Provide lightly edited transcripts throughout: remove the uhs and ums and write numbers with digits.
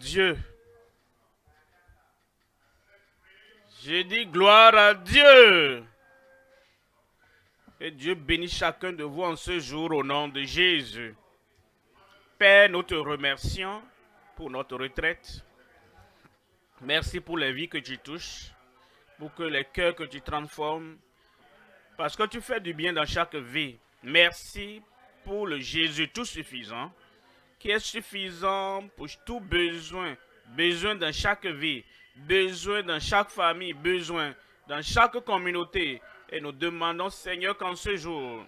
Dieu. J'ai dit gloire à Dieu. Et Dieu bénisse chacun de vous en ce jour au nom de Jésus. Père, nous te remercions pour notre retraite. Merci pour les vies que tu touches, pour que les cœurs que tu transformes, parce que tu fais du bien dans chaque vie. Merci pour le Jésus tout suffisant, qui est suffisant pour tout besoin, besoin dans chaque vie, besoin dans chaque famille, besoin dans chaque communauté. Et nous demandons, Seigneur, qu'en ce jour,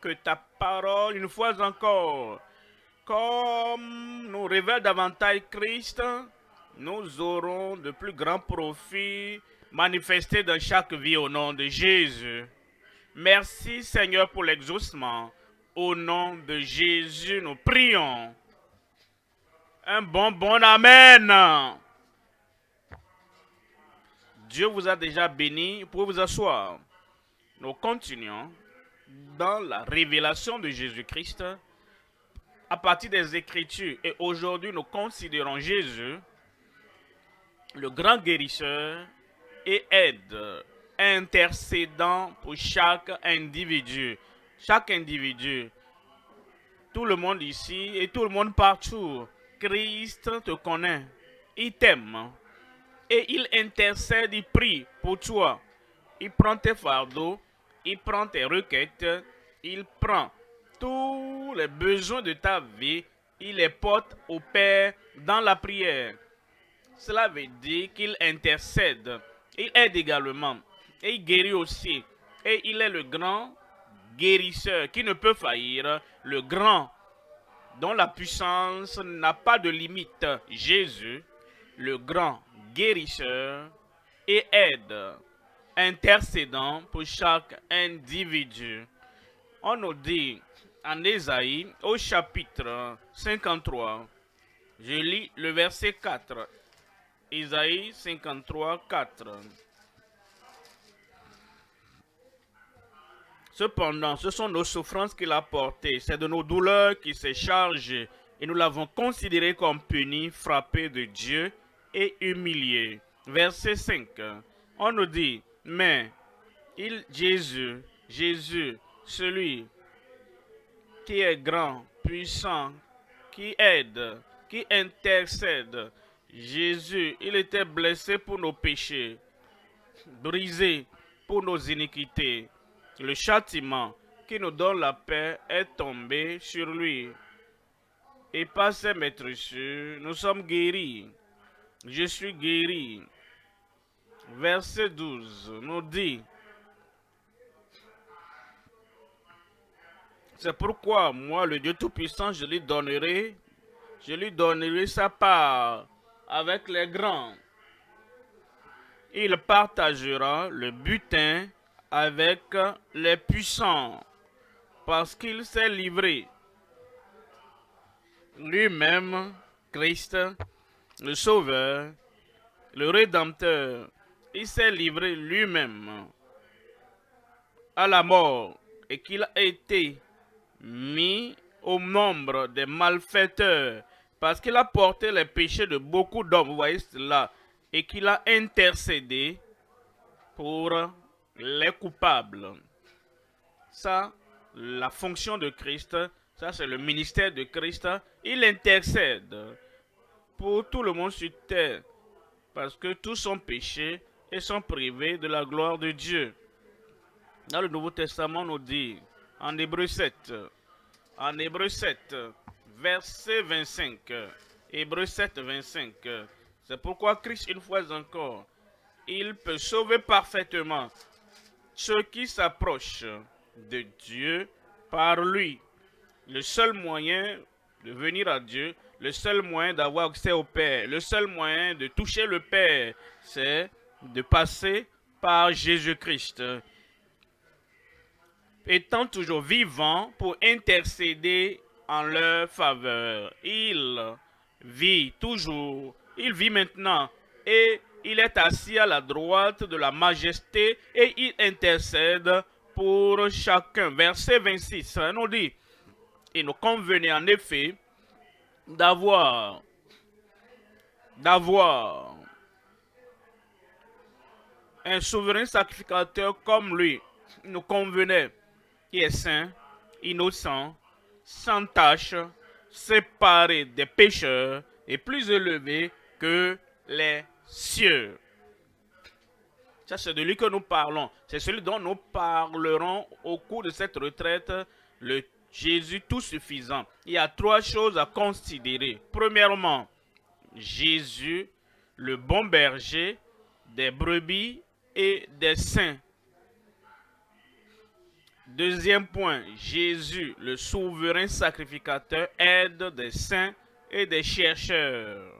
que ta parole, une fois encore, comme nous révèle davantage Christ, nous aurons de plus grands profits manifestés dans chaque vie au nom de Jésus. Merci, Seigneur, pour l'exaucement. Au nom de Jésus, nous prions. Un bon amen. Dieu vous a déjà béni. Vous pouvez vous asseoir. Nous continuons dans la révélation de Jésus-Christ à partir des Écritures. Et aujourd'hui, nous considérons Jésus, le grand guérisseur et aide, intercédant pour chaque individu. Chaque individu, tout le monde ici et tout le monde partout, Christ te connaît, il t'aime et il intercède, il prie pour toi. Il prend tes fardeaux, il prend tes requêtes, il prend tous les besoins de ta vie, il les porte au Père dans la prière. Cela veut dire qu'il intercède, il aide également et il guérit aussi. Et il est le grand guérisseur qui ne peut faillir, le grand dont la puissance n'a pas de limite. Jésus, le grand guérisseur et aide, intercédant pour chaque individu. On nous dit en Ésaïe au chapitre 53, je lis le verset 4. Ésaïe 53, 4. Cependant, ce sont nos souffrances qu'il a portées, c'est de nos douleurs qu'il s'est chargé, et nous l'avons considéré comme puni, frappé de Dieu et humilié. Verset 5. On nous dit, mais Jésus, celui qui est grand, puissant, qui aide, qui intercède, Jésus, il était blessé pour nos péchés, brisé pour nos iniquités. Le châtiment qui nous donne la paix est tombé sur lui. Et par ses meurtrissures, nous sommes guéris. Je suis guéri. Verset 12 nous dit, c'est pourquoi moi, le Dieu Tout-Puissant, je lui donnerai sa part avec les grands. Il partagera le butin avec les puissants, parce qu'il s'est livré lui-même, Christ, le Sauveur, le Rédempteur. Il s'est livré lui-même à la mort et qu'il a été mis au nombre des malfaiteurs, parce qu'il a porté les péchés de beaucoup d'hommes, vous voyez cela, et qu'il a intercédé pour les coupables. Ça, la fonction de Christ, ça c'est le ministère de Christ. Il intercède pour tout le monde sur terre, parce que tous sont péchés et sont privés de la gloire de Dieu. Dans le Nouveau Testament, on nous dit, en Hébreux 7, verset 25, Hébreux 7, 25, c'est pourquoi Christ, une fois encore, il peut sauver parfaitement ceux qui s'approchent de Dieu par lui. Le seul moyen de venir à Dieu, le seul moyen d'avoir accès au Père, le seul moyen de toucher le Père, c'est de passer par Jésus-Christ. Étant toujours vivant pour intercéder en leur faveur. Il vit toujours, il vit maintenant et il est assis à la droite de la majesté et il intercède pour chacun. Verset 26 nous dit, il nous convenait en effet d'avoir d'avoir un souverain sacrificateur comme lui nous convenait, qui est saint, innocent, sans tache, séparé des pécheurs et plus élevé que les cieux. Ça, c'est de lui que nous parlons. C'est celui dont nous parlerons au cours de cette retraite, le Jésus tout suffisant. Il y a trois choses à considérer. Premièrement, Jésus, le bon berger des brebis et des saints. Deuxième point, Jésus, le souverain sacrificateur, aide des saints et des chercheurs.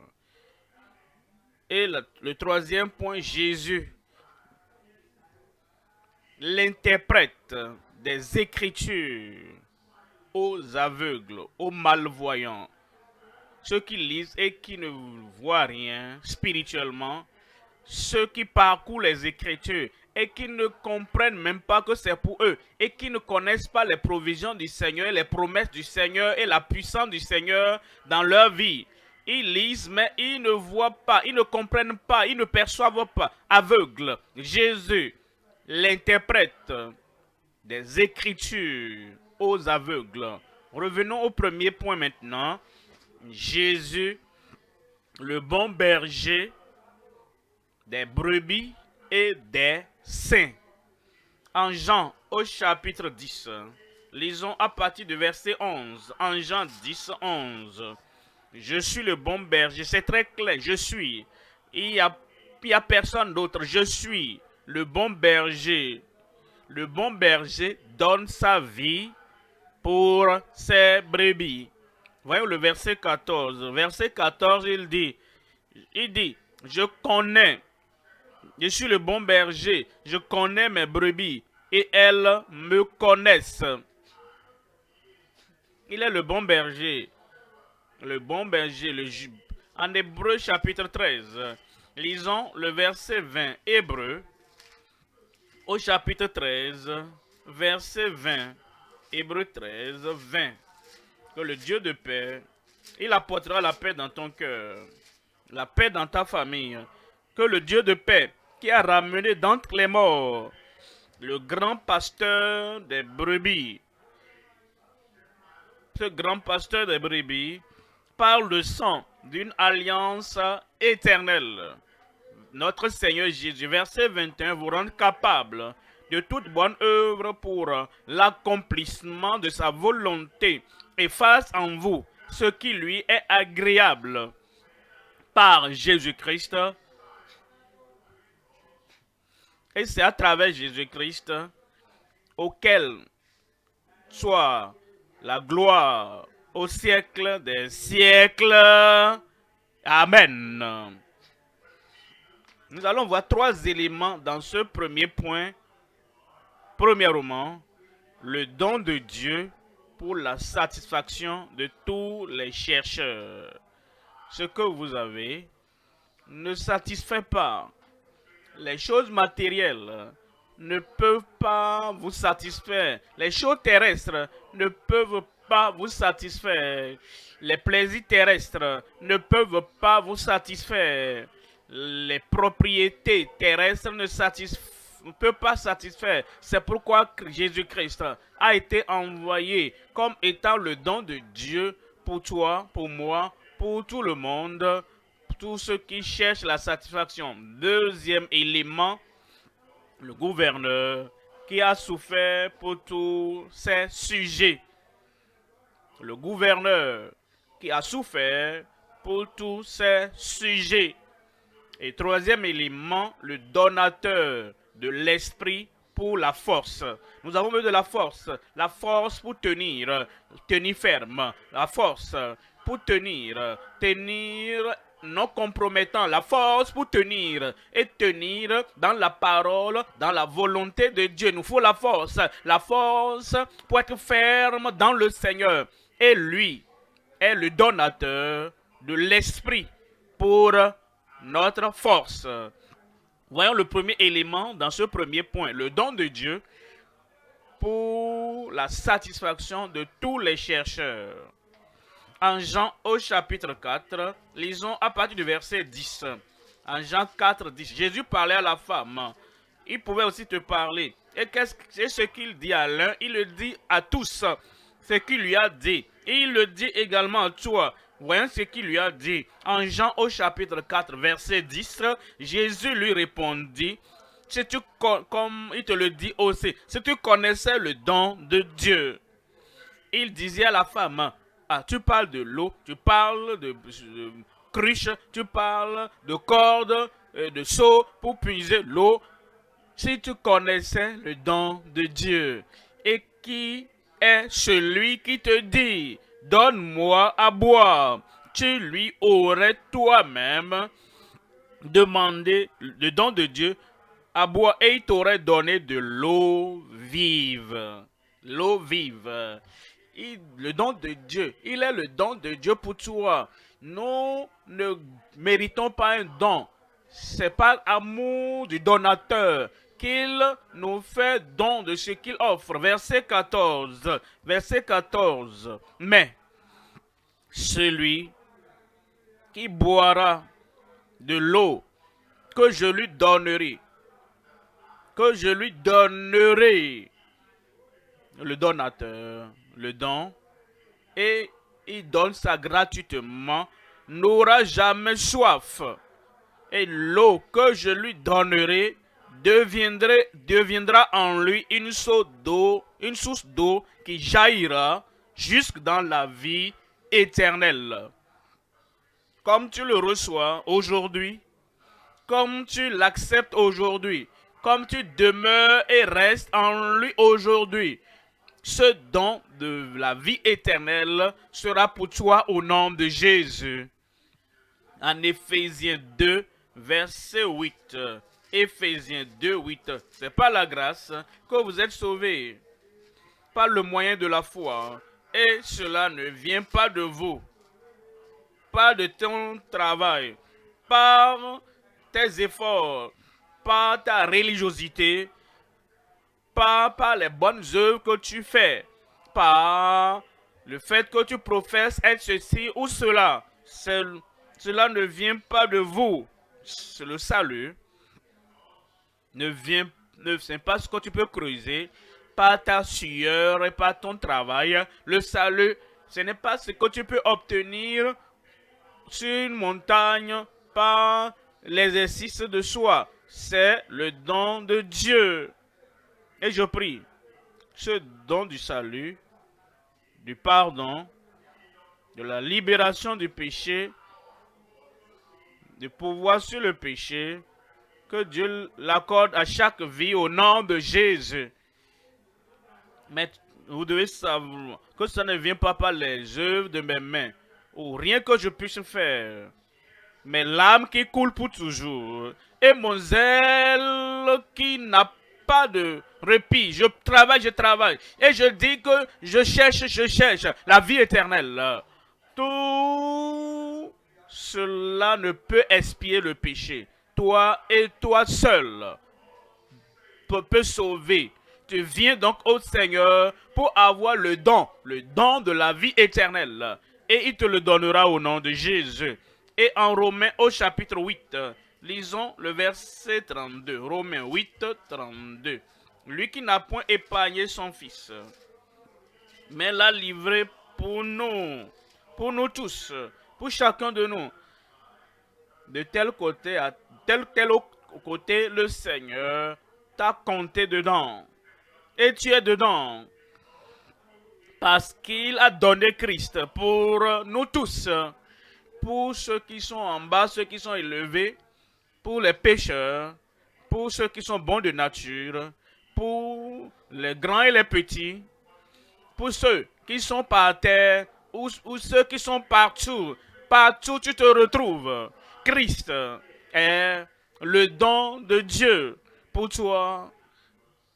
Et le troisième point, Jésus, l'interprète des Écritures aux aveugles, aux malvoyants, ceux qui lisent et qui ne voient rien spirituellement, ceux qui parcourent les Écritures et qui ne comprennent même pas que c'est pour eux et qui ne connaissent pas les provisions du Seigneur, les promesses du Seigneur et la puissance du Seigneur dans leur vie. Ils lisent, mais ils ne voient pas, ils ne comprennent pas, ils ne perçoivent pas. Aveugles, Jésus, l'interprète des Écritures aux aveugles. Revenons au premier point maintenant. Jésus, le bon berger des brebis et des saints. En Jean, au chapitre 10, lisons à partir du verset 11. En Jean 10, 11. Je suis le bon berger, c'est très clair, je suis. Il y a personne d'autre, je suis le bon berger. Le bon berger donne sa vie pour ses brebis. Voyons le verset 14. Verset 14, il dit, je connais, je suis le bon berger, je connais mes brebis et elles me connaissent. Il est le bon berger. Le bon berger, en Hébreu chapitre 13, lisons le verset 20. Hébreu, au chapitre 13, verset 20. Hébreu 13, 20. Que le Dieu de paix, il apportera la paix dans ton cœur, la paix dans ta famille. Que le Dieu de paix, qui a ramené d'entre les morts le grand pasteur des brebis, ce grand pasteur des brebis, par le sang d'une alliance éternelle, notre Seigneur Jésus, verset 21, vous rend capable de toute bonne œuvre pour l'accomplissement de sa volonté et fasse en vous ce qui lui est agréable par Jésus-Christ. Et c'est à travers Jésus-Christ auquel soit la gloire au siècle des siècles. Amen. Nous allons voir trois éléments dans ce premier point. Premièrement, le don de Dieu pour la satisfaction de tous les chercheurs. Ce que vous avez ne satisfait pas. Les choses matérielles ne peuvent pas vous satisfaire. Les choses terrestres ne peuvent pas vous satisfaire. Les plaisirs terrestres ne peuvent pas vous satisfaire. Les propriétés terrestres ne peuvent pas satisfaire. C'est pourquoi Jésus-Christ a été envoyé comme étant le don de Dieu pour toi, pour moi, pour tout le monde, pour tous ceux qui cherchent la satisfaction. Deuxième élément, le gouverneur qui a souffert pour tous ses sujets. Le gouverneur qui a souffert pour tous ses sujets. Et troisième élément, le donateur de l'esprit pour la force. Nous avons besoin de la force pour tenir ferme, la force pour tenir non compromettant, la force pour tenir et tenir dans la parole, dans la volonté de Dieu. Il nous faut la force pour être ferme dans le Seigneur. Et lui est le donateur de l'esprit pour notre force. Voyons le premier élément dans ce premier point, le don de Dieu pour la satisfaction de tous les chercheurs. En Jean au chapitre 4, lisons à partir du verset 10. En Jean 4, 10, Jésus parlait à la femme. Il pouvait aussi te parler. Et c'est ce qu'il dit à l'un, il le dit à tous. Ce qu'il lui a dit. Et il le dit également à toi. Voyons ce qu'il lui a dit. En Jean au chapitre 4, verset 10, Jésus lui répondit, si tu, comme il te le dit aussi, si tu connaissais le don de Dieu. Il disait à la femme, ah, tu parles de l'eau, tu parles de cruche, tu parles de cordes, de seau pour puiser l'eau. Si tu connaissais le don de Dieu, et qui est celui qui te dit, donne-moi à boire, tu lui aurais toi-même demandé le don de Dieu à boire et il t'aurait donné de l'eau vive. L'eau vive. Le don de Dieu, il est le don de Dieu pour toi. Nous ne méritons pas un don. C'est par amour du donateur qu'il nous fait don de ce qu'il offre. Verset 14. Verset 14. Mais celui qui boira de l'eau que je lui donnerai, le donateur, le don, et il donne ça gratuitement, n'aura jamais soif. Et l'eau que je lui donnerai deviendra en lui une source d'eau qui jaillira jusque dans la vie éternelle. Comme tu le reçois aujourd'hui, comme tu l'acceptes aujourd'hui, comme tu demeures et restes en lui aujourd'hui, ce don de la vie éternelle sera pour toi au nom de Jésus. En Éphésiens 2, verset 8. Éphésiens 2, 8. C'est par la grâce que vous êtes sauvés, par le moyen de la foi. Et cela ne vient pas de vous, pas de ton travail, par tes efforts, par ta religiosité, par les bonnes œuvres que tu fais, par le fait que tu professes être ceci ou cela. Cela ne vient pas de vous. Le salut ne vient pas ce que tu peux creuser, par ta sueur et par ton travail. Le salut, ce n'est pas ce que tu peux obtenir sur une montagne par l'exercice de soi. C'est le don de Dieu. Et je prie, ce don du salut, du pardon, de la libération du péché, du pouvoir sur le péché, que Dieu l'accorde à chaque vie au nom de Jésus. Mais vous devez savoir que ça ne vient pas par les œuvres de mes mains, ou rien que je puisse faire, mais l'âme qui coule pour toujours, et mon zèle qui n'a pas de répit. Je travaille, et je dis que je cherche la vie éternelle. Tout cela ne peut expier le péché. Toi et toi seul peut sauver. Tu viens donc au Seigneur pour avoir le don de la vie éternelle. Et il te le donnera au nom de Jésus. Et en Romains au chapitre 8, lisons le verset 32. Romains 8, 32. Lui qui n'a point épargné son fils, mais l'a livré pour nous tous, pour chacun de nous. De tel côté à tel côté, le Seigneur t'a compté dedans. Et tu es dedans. Parce qu'il a donné Christ pour nous tous. Pour ceux qui sont en bas, ceux qui sont élevés. Pour les pécheurs. Pour ceux qui sont bons de nature. Pour les grands et les petits. Pour ceux qui sont par terre. Ou ceux qui sont partout. Partout tu te retrouves. Christ est le don de Dieu pour toi.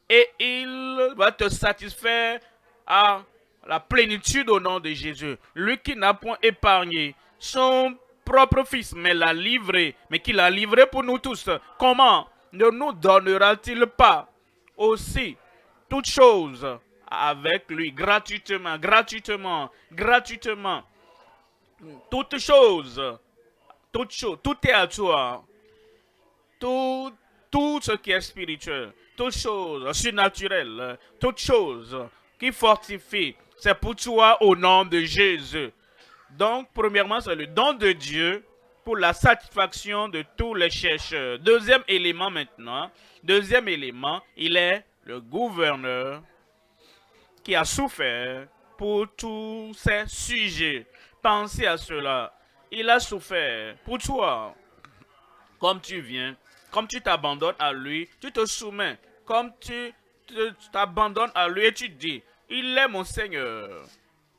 Et il va te satisfaire à la plénitude au nom de Jésus. Lui qui n'a point épargné son propre fils, mais l'a livré, mais qui l'a livré pour nous tous. Comment ne nous donnera-t-il pas aussi toutes choses avec lui, gratuitement? Toute chose, toute chose, tout est à toi. Tout, tout ce qui est spirituel, toute chose surnaturelle, toute chose qui fortifie, c'est pour toi au nom de Jésus. Donc, premièrement, c'est le don de Dieu pour la satisfaction de tous les chercheurs. Deuxième élément maintenant, deuxième élément, il est le gouverneur qui a souffert pour tous ces sujets. Pensez à cela. Il a souffert pour toi. Comme tu viens, comme tu t'abandonnes à lui, tu te soumets, comme tu t'abandonnes à lui et tu dis, il est mon Seigneur,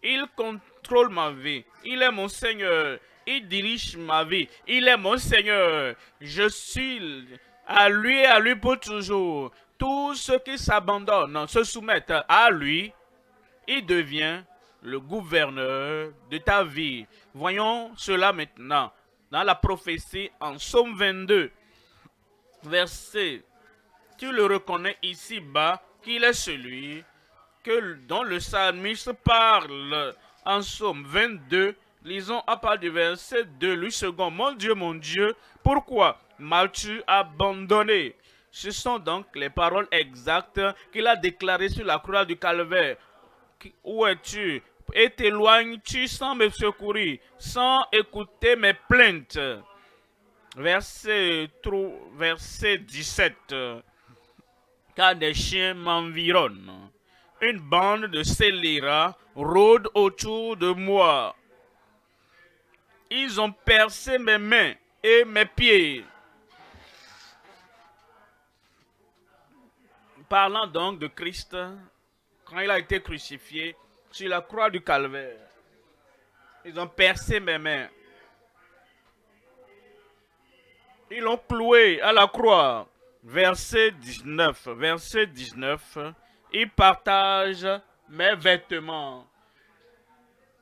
il contrôle ma vie, il est mon Seigneur, il dirige ma vie, il est mon Seigneur, je suis à lui et à lui pour toujours. Tous ceux qui s'abandonnent, se soumettent à lui, il devient le gouverneur de ta vie. Voyons cela maintenant dans la prophétie en Psaume 22, verset. Tu le reconnais ici-bas qu'il est celui dont le psalmiste parle en Psaume 22. Lisons à part du verset 2, lui second. Mon Dieu, pourquoi m'as-tu abandonné? Ce sont donc les paroles exactes qu'il a déclarées sur la croix du Calvaire. Où es-tu? Et t'éloignes-tu sans me secourir, sans écouter mes plaintes? Verset 17. Car des chiens m'environnent. Une bande de scélérats rôde autour de moi. Ils ont percé mes mains et mes pieds. Parlant donc de Christ, quand il a été crucifié sur la croix du Calvaire, ils ont percé mes mains. Ils l'ont cloué à la croix. Verset 19. Verset 19. Ils partagent mes vêtements.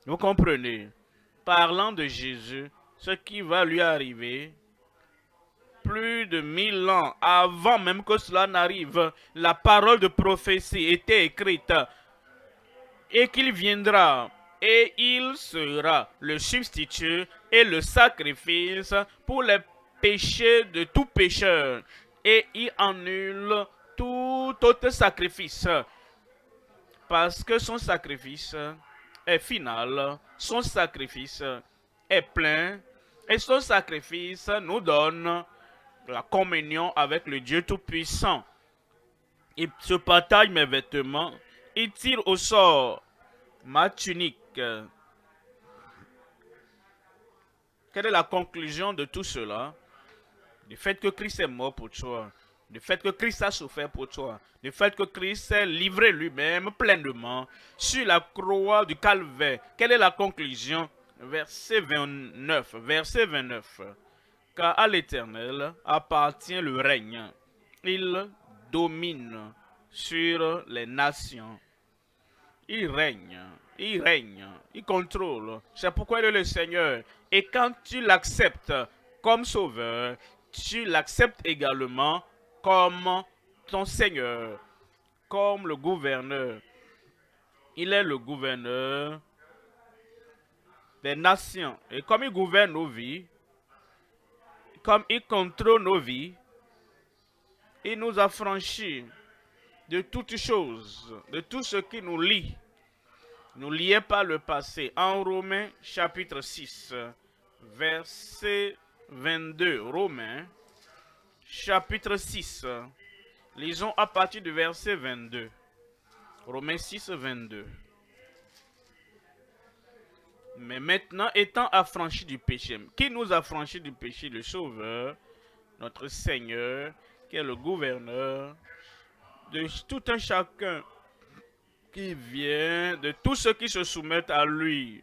Vous comprenez? Parlant de Jésus, ce qui va lui arriver, plus de 1000 ans avant même que cela n'arrive, la parole de prophétie était écrite et qu'il viendra et il sera le substitut et le sacrifice pour les péchés de tout pécheur et il annule tout autre sacrifice parce que son sacrifice est final, son sacrifice est plein et son sacrifice nous donne la communion avec le Dieu Tout-Puissant. Il se partage mes vêtements, il tire au sort ma tunique. Quelle est la conclusion de tout cela? Du fait que Christ est mort pour toi, du fait que Christ a souffert pour toi, du fait que Christ s'est livré lui-même pleinement sur la croix du Calvaire. Quelle est la conclusion? Verset 29. Verset 29. Car à l'Éternel appartient le règne. Il domine sur les nations. Il règne, il contrôle. C'est pourquoi il est le Seigneur. Et quand tu l'acceptes comme sauveur, tu l'acceptes également comme ton Seigneur, comme le gouverneur. Il est le gouverneur des nations. Et comme il gouverne nos vies, comme il contrôle nos vies, il nous a franchis de toutes choses, de tout ce qui nous lie. Nous liés par le passé. En Romains chapitre 6, verset 22. Romains chapitre 6. Lisons à partir du verset 22. Romains 6, 22. Mais maintenant, étant affranchis du péché, qui nous a franchis du péché? Le Sauveur, notre Seigneur, qui est le gouverneur de tout un chacun qui vient, de tous ceux qui se soumettent à lui.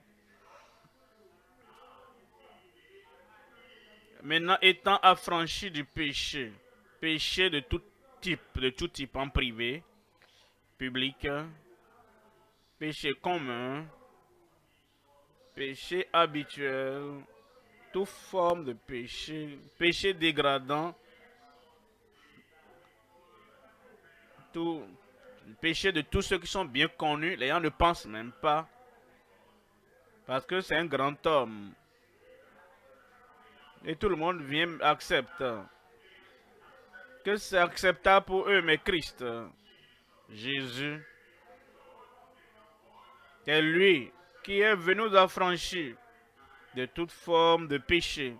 Maintenant, étant affranchis du péché, péché de tout type en privé, public, péché commun, péché habituel, toute forme de péché, péché dégradant, tout péché de tous ceux qui sont bien connus, les gens ne pensent même pas. Parce que c'est un grand homme. Et tout le monde vient accepte que c'est acceptable pour eux, mais Christ, Jésus, c'est lui qui est venu nous affranchir de toute forme de péché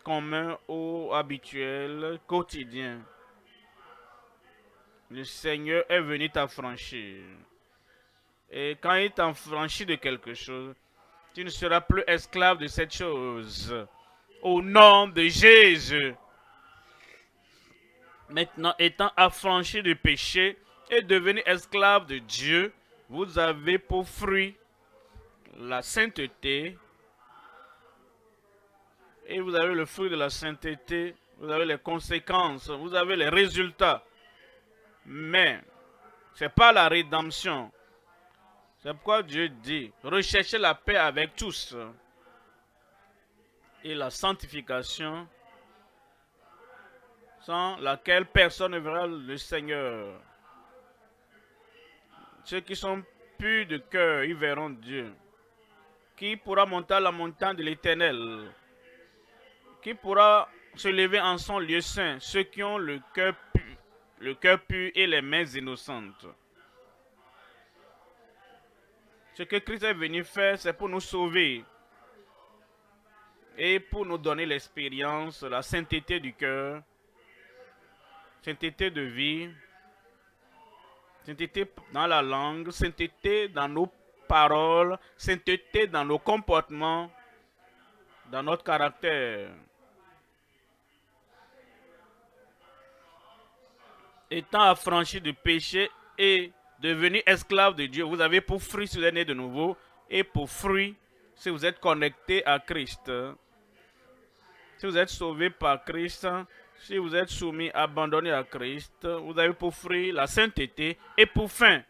commun ou habituel, quotidien. Le Seigneur est venu t'affranchir. Et quand il t'affranchit de quelque chose, tu ne seras plus esclave de cette chose. Au nom de Jésus. Maintenant, étant affranchi du péché et devenu esclave de Dieu, vous avez pour fruit la sainteté. Et vous avez le fruit de la sainteté, vous avez les conséquences, vous avez les résultats. Mais ce n'est pas la rédemption. C'est pourquoi Dieu dit, recherchez la paix avec tous. Et la sanctification, sans laquelle personne ne verra le Seigneur. Ceux qui sont purs de cœur, ils verront Dieu. Qui pourra monter à la montagne de l'Éternel? Qui pourra se lever en son lieu saint? Ceux qui ont le cœur pur et les mains innocentes. Ce que Christ est venu faire, c'est pour nous sauver et pour nous donner l'expérience, la sainteté du cœur, sainteté de vie, sainteté dans la langue, sainteté dans nos paroles, sainteté dans nos comportements, dans notre caractère. Étant affranchi du péché et devenu esclave de Dieu, vous avez pour fruit si vous êtes né de nouveau et pour fruit si vous êtes connecté à Christ. Si vous êtes sauvé par Christ, si vous êtes soumis, abandonné à Christ, vous avez pour fruit la sainteté et pour fin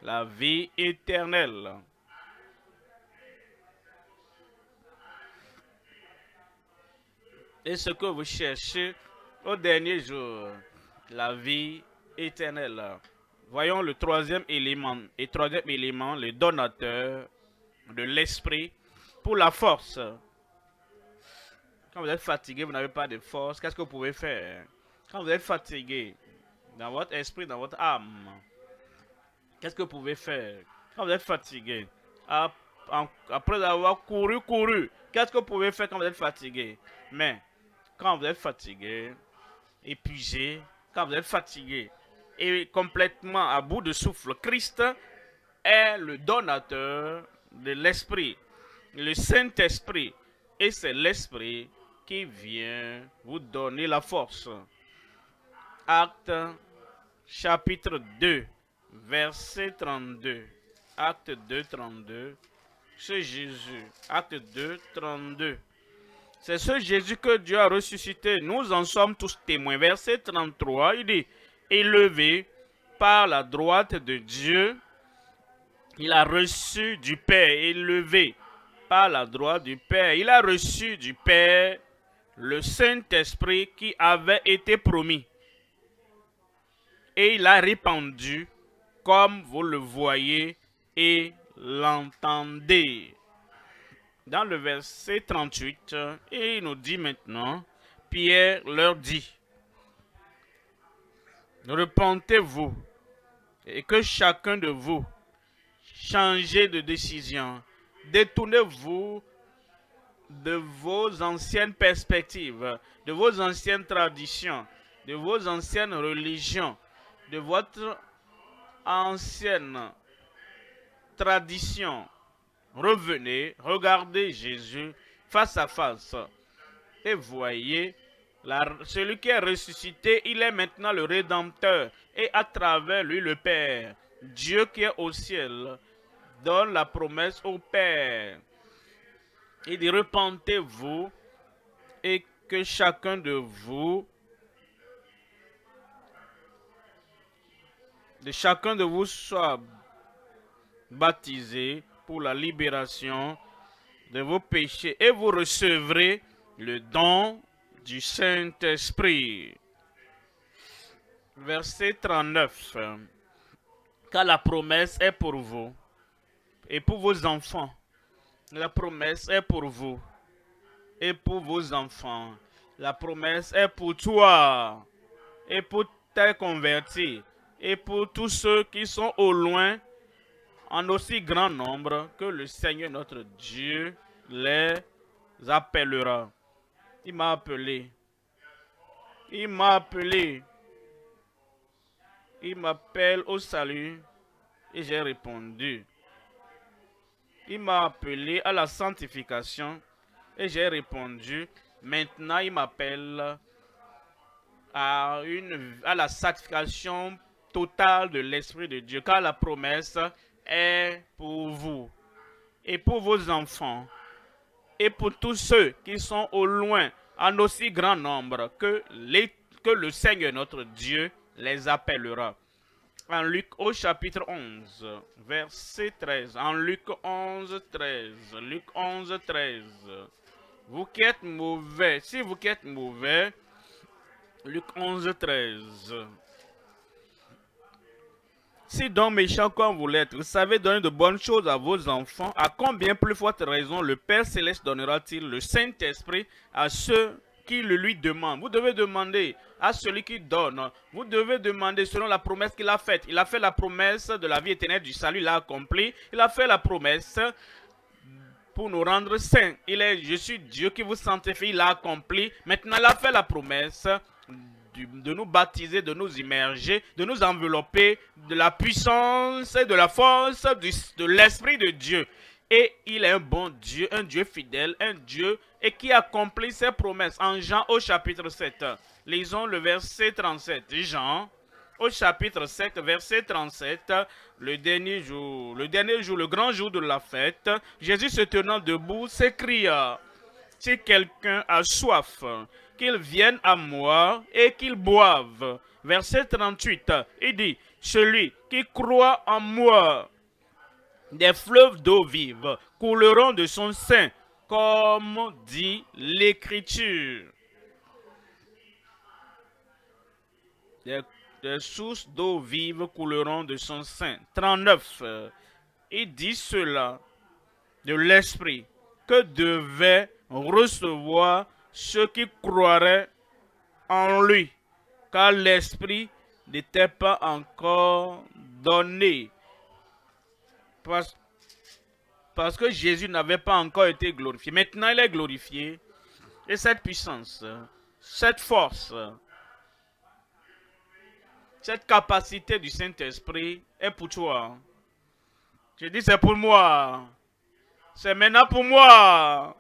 la vie éternelle. Et ce que vous cherchez au dernier jour, la vie éternelle. Voyons le troisième élément. Et troisième élément, le donateur de l'esprit pour la force. Quand vous êtes fatigué, vous n'avez pas de force, qu'est-ce que vous pouvez faire? Quand vous êtes fatigué, dans votre esprit, dans votre âme, qu'est-ce que vous pouvez faire? Quand vous êtes fatigué, après avoir couru, qu'est-ce que vous pouvez faire quand vous êtes fatigué? Mais, quand vous êtes fatigué, épuisé, quand vous êtes fatigué et complètement à bout de souffle, Christ est le donateur de l'esprit, le Saint-Esprit. Et c'est l'esprit qui vient vous donner la force. Acte chapitre 2, verset 32. Acte 2, 32. C'est Jésus. Acte 2, 32. C'est ce Jésus que Dieu a ressuscité. Nous en sommes tous témoins. Verset 33, il dit, élevé par la droite de Dieu, il a reçu du Père, élevé par la droite du Père. Il a reçu du Père le Saint-Esprit qui avait été promis. Et il a répandu comme vous le voyez et l'entendez. Dans le verset 38, et il nous dit maintenant, Pierre leur dit, repentez-vous et que chacun de vous change de décision. Détournez-vous de vos anciennes perspectives, de vos anciennes traditions, de vos anciennes religions, de votre ancienne tradition. Revenez, regardez Jésus face à face et voyez celui qui est ressuscité, il est maintenant le Rédempteur et à travers lui le Père. Dieu qui est au ciel donne la promesse au Père. Il dit, repentez-vous et que chacun de vous soit baptisé pour la libération de vos péchés et vous recevrez le don du Saint-Esprit. Verset 39. Car la promesse est pour vous et pour vos enfants. La promesse est pour vous et pour vos enfants. La promesse est pour toi et pour tes convertis et pour tous ceux qui sont au loin en aussi grand nombre que le Seigneur notre Dieu les appellera. Il m'a appelé. Il m'a appelé. Il m'appelle au salut et j'ai répondu. Il m'a appelé à la sanctification et j'ai répondu. Maintenant, il m'appelle à la sanctification totale de l'Esprit de Dieu, car la promesse est pour vous et pour vos enfants et pour tous ceux qui sont au loin, en aussi grand nombre que le Seigneur notre Dieu les appellera. En Luc au chapitre 11, verset 13. En Luc 11, 13. Luc 11, 13. Vous qui êtes mauvais, si vous qui êtes mauvais, Luc 11, 13. Si donc méchant comme vous l'êtes, vous savez donner de bonnes choses à vos enfants, à combien plus forte raison le Père Céleste donnera-t-il le Saint-Esprit à ceux qui le lui demandent? Vous devez demander à celui qui donne. Vous devez demander selon la promesse qu'il a faite. Il a fait la promesse de la vie éternelle, du salut, il l'a accompli. Il a fait la promesse pour nous rendre saints. Je suis Dieu qui vous sanctifie, il l'a accompli. Maintenant, il a fait la promesse de nous baptiser, de nous immerger, de nous envelopper de la puissance et de la force de l'Esprit de Dieu. Et il est un bon Dieu, un Dieu fidèle, un Dieu et qui accomplit ses promesses. En Jean au chapitre 7, lisons le verset 37. Jean au chapitre 7, verset 37, le dernier jour, le grand jour de la fête, Jésus se tenant debout s'écria, si quelqu'un a soif, qu'il vienne à moi et qu'il boive. Verset 38, il dit, celui qui croit en moi, des fleuves d'eau vive couleront de son sein, comme dit l'Écriture. Des sources d'eau vive couleront de son sein. 39, il dit cela de l'Esprit que devaient recevoir ceux qui croiraient en lui, car l'Esprit n'était pas encore donné. Parce que Jésus n'avait pas encore été glorifié. Maintenant, il est glorifié. Et cette puissance, cette force, cette capacité du Saint-Esprit est pour toi. Je dis, c'est pour moi. C'est maintenant pour moi.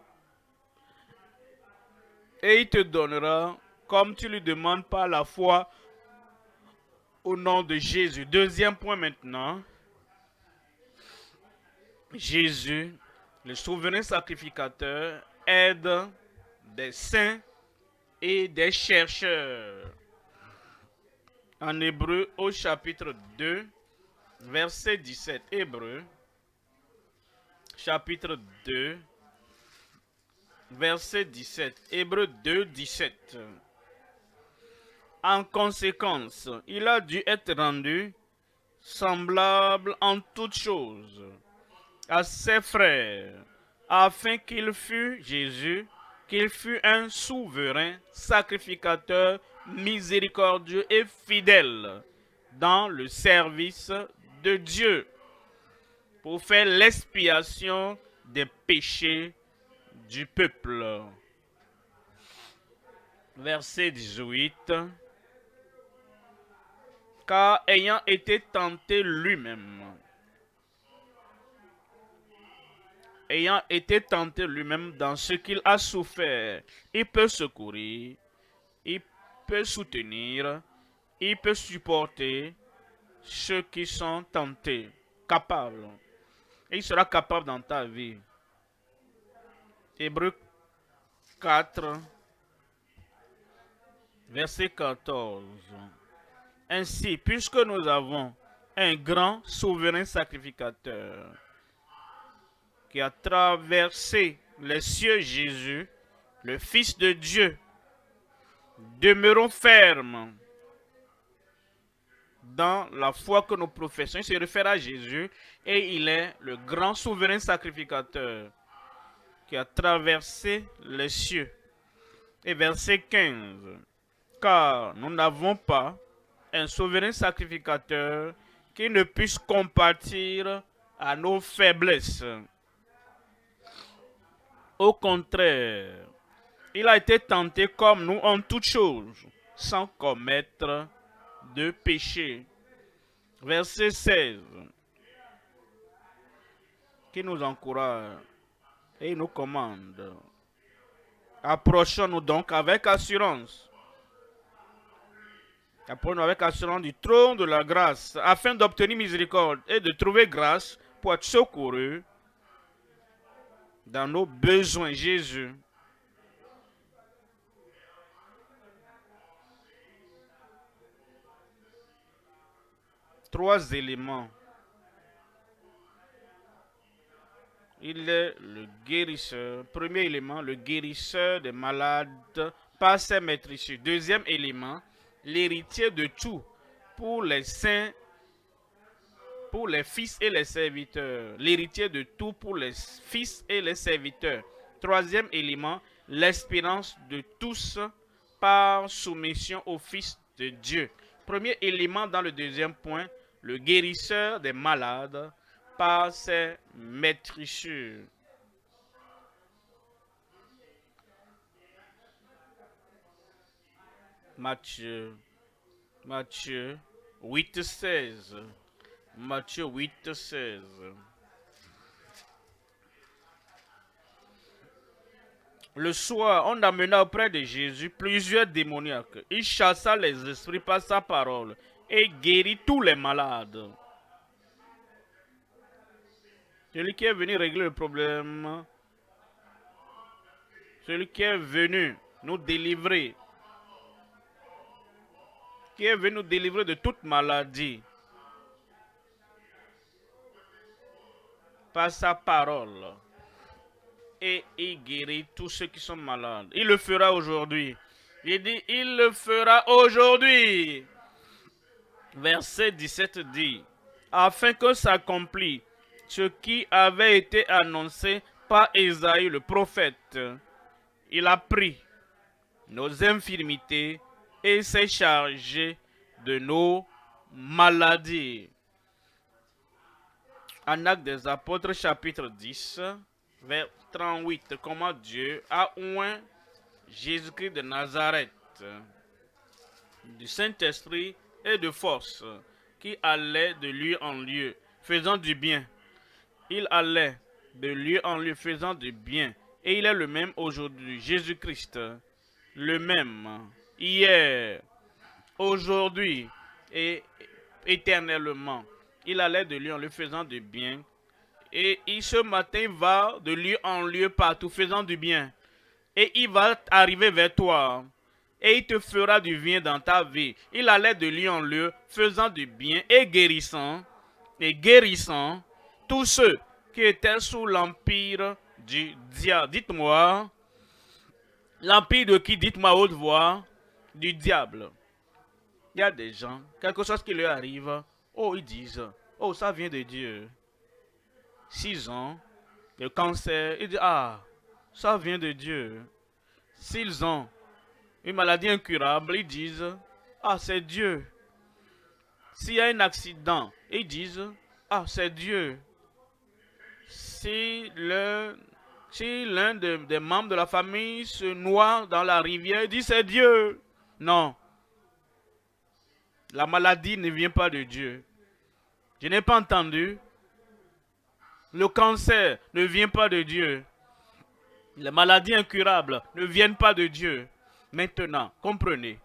Et il te donnera, comme tu lui demandes par la foi, au nom de Jésus. Deuxième point maintenant. Jésus, le souverain sacrificateur, aide des saints et des chercheurs. En Hébreu au chapitre 2, verset 17. Hébreu, chapitre 2, verset 17. Hébreu 2, 17. En conséquence, il a dû être rendu semblable en toutes choses à ses frères, afin qu'il fût Jésus, qu'il fût un souverain sacrificateur miséricordieux et fidèle dans le service de Dieu, pour faire l'expiation des péchés du peuple. Verset 18. Car ayant été tenté lui-même, dans ce qu'il a souffert, il peut secourir, il peut soutenir, il peut supporter ceux qui sont tentés, capables. Et il sera capable dans ta vie. Hébreux 4, verset 14. Ainsi, puisque nous avons un grand souverain sacrificateur qui a traversé les cieux, Jésus, le Fils de Dieu, demeurons fermes dans la foi que nous professons. Il se réfère à Jésus et il est le grand souverain sacrificateur qui a traversé les cieux. Et verset 15. Car nous n'avons pas un souverain sacrificateur qui ne puisse compatir à nos faiblesses. Au contraire, il a été tenté comme nous en toutes choses, sans commettre de péché. Verset 16, qui nous encourage et nous commande. Approchons-nous donc avec assurance. Approchons-nous avec assurance du trône de la grâce, afin d'obtenir miséricorde et de trouver grâce pour être secouru dans nos besoins. Jésus. Trois éléments. Il est le guérisseur. Premier élément, le guérisseur des malades par ses maîtresses. Deuxième élément, l'héritier de tout pour les saints, pour les fils et les serviteurs. L'héritier de tout pour les fils et les serviteurs. Troisième élément, l'espérance de tous par soumission au Fils de Dieu. Premier élément dans le deuxième point, le guérisseur des malades par ses maîtrissures. Matthieu 8, 16. Matthieu 8, 16. Le soir, on amena auprès de Jésus plusieurs démoniaques. Il chassa les esprits par sa parole et guérit tous les malades. Celui qui est venu régler le problème, celui qui est venu nous délivrer, qui est venu nous délivrer de toute maladie, par sa parole, et il guérit tous ceux qui sont malades. Il le fera aujourd'hui. Il dit, il le fera aujourd'hui. Verset 17 dit, afin que s'accomplisse ce qui avait été annoncé par Ésaïe le prophète. Il a pris nos infirmités et s'est chargé de nos maladies. En Actes des Apôtres, chapitre 10, vers 38, comment Dieu a oint Jésus-Christ de Nazareth du Saint-Esprit et de force, qui allait de lieu en lieu, faisant du bien. Il allait de lieu en lieu, faisant du bien. Et il est le même aujourd'hui, Jésus-Christ, le même, hier, aujourd'hui et éternellement. Il allait de lieu en lieu, faisant du bien. Et ce matin va de lieu en lieu partout, faisant du bien. Et il va arriver vers toi. Et il te fera du bien dans ta vie. Il allait de lieu en lieu, faisant du bien et guérissant tous ceux qui étaient sous l'empire du diable. Dites-moi, l'empire de qui? Dites-moi à haute voix, du diable. Il y a des gens, quelque chose qui leur arrive, oh, ils disent, oh, ça vient de Dieu. 6 ans, le cancer, ils disent, ah, ça vient de Dieu. S'ils ont une maladie incurable, ils disent, ah, c'est Dieu. S'il y a un accident, ils disent, ah, c'est Dieu. Si l'un des membres de la famille se noie dans la rivière, ils disent, c'est Dieu. Non. La maladie ne vient pas de Dieu. Je n'ai pas entendu. Le cancer ne vient pas de Dieu. Les maladies incurables ne viennent pas de Dieu. Maintenant, comprenez.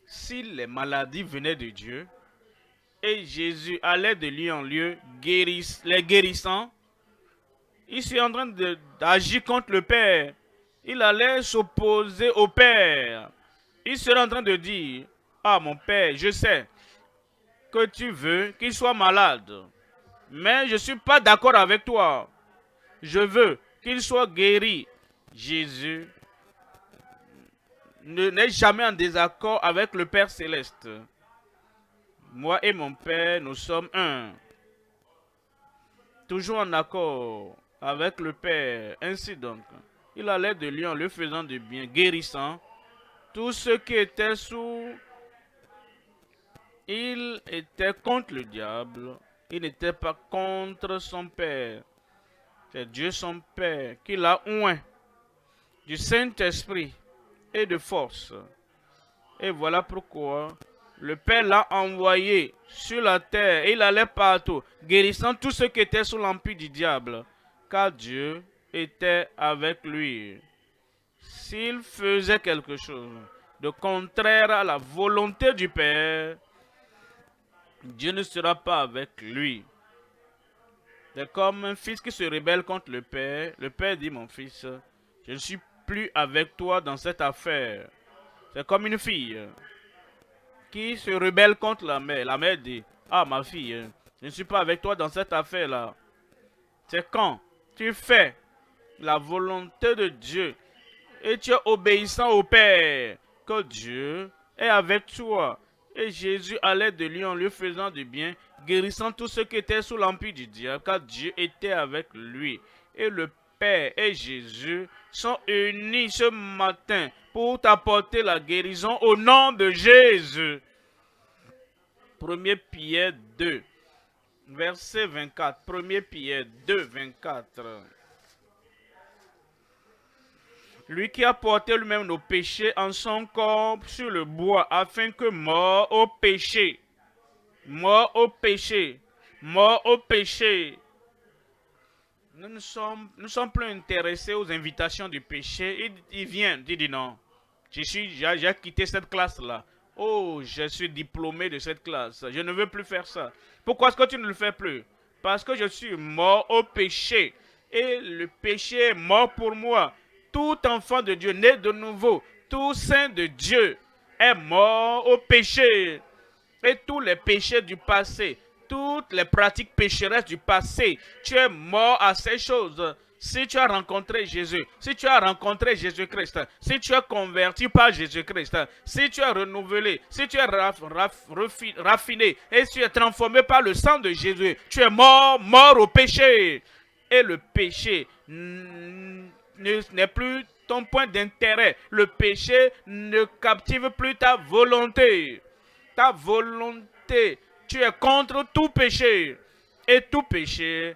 Si les maladies venaient de Dieu, et Jésus allait de lieu en lieu, les guérissant, il est en train d'agir contre le Père. Il allait s'opposer au Père. Il serait en train de dire, ah mon Père, je sais que tu veux qu'il soit malade, mais je ne suis pas d'accord avec toi. Je veux qu'il soit guéri. Jésus n'est jamais en désaccord avec le Père Céleste. Moi et mon Père, nous sommes un. Toujours en accord avec le Père. Ainsi donc, il allait de lui en lui faisant du bien, guérissant tous ceux qui étaient sous. Il était contre le diable. Il n'était pas contre son Père. C'est Dieu son Père qui l'a oint du Saint-Esprit et de force. Et voilà pourquoi le Père l'a envoyé sur la terre. Et il allait partout, guérissant tous ceux qui étaient sous l'empire du diable. Car Dieu était avec lui. S'il faisait quelque chose de contraire à la volonté du Père, Dieu ne sera pas avec lui. C'est comme un fils qui se rebelle contre le Père. Le Père dit, mon fils, je ne suis plus avec toi dans cette affaire. C'est comme une fille qui se rebelle contre la mère. La mère dit, ah ma fille, je ne suis pas avec toi dans cette affaire-là. C'est quand tu fais la volonté de Dieu et tu es obéissant au Père que Dieu est avec toi. Et Jésus allait de lui en lui faisant du bien, guérissant tous ceux qui étaient sous l'empire du diable, car Dieu était avec lui. Et le Père et Jésus sont unis ce matin pour t'apporter la guérison au nom de Jésus. 1 Pierre 2, verset 24. 1 Pierre 2, 24. Lui qui a porté lui-même nos péchés en son corps sur le bois, afin que mort au péché, nous ne sommes plus intéressés aux invitations du péché. Il vient, il dit non, j'ai quitté cette classe-là. Oh, je suis diplômé de cette classe, je ne veux plus faire ça. Pourquoi est-ce que tu ne le fais plus? Parce que je suis mort au péché, et le péché est mort pour moi. Tout enfant de Dieu, né de nouveau, tout saint de Dieu est mort au péché. Et tous les péchés du passé, toutes les pratiques pécheresses du passé, tu es mort à ces choses. Si tu as rencontré Jésus, si tu as rencontré Jésus-Christ, si tu es converti par Jésus-Christ, si tu es renouvelé, si tu es raffiné et si tu es transformé par le sang de Jésus, tu es mort au péché. Et le péché n'est plus ton point d'intérêt. Le péché ne captive plus ta volonté. Ta volonté, tu es contre tout péché. Et tout péché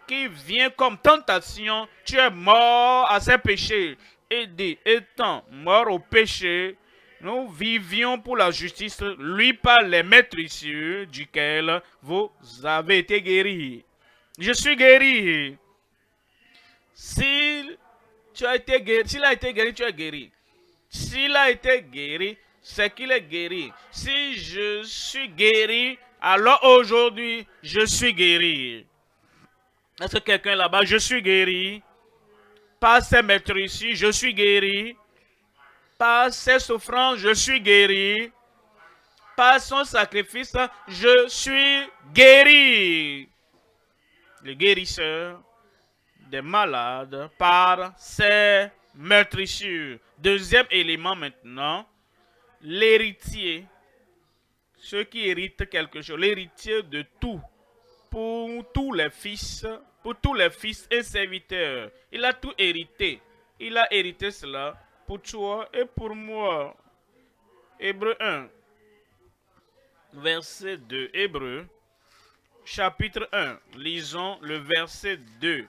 qui vient comme tentation, tu es mort à ces péchés. Et dit, étant mort au péché, nous vivions pour la justice, lui par les maîtrisses duquel vous avez été guéris. Je suis guéri. S'il a été guéri, tu es guéri. S'il a été guéri, c'est qu'il est guéri. Si je suis guéri, alors aujourd'hui, je suis guéri. Est-ce que quelqu'un là-bas, je suis guéri? Par ses maîtrises, je suis guéri. Par ses souffrances, je suis guéri. Par son sacrifice, je suis guéri. Le guérisseur des malades par ses meurtrissures. Deuxième élément maintenant, l'héritier. Ceux qui héritent quelque chose, l'héritier de tout, pour tous les fils et serviteurs. Il a tout hérité. Il a hérité cela pour toi et pour moi. Hébreux 1, verset 2. Hébreux, chapitre 1. Lisons le verset 2.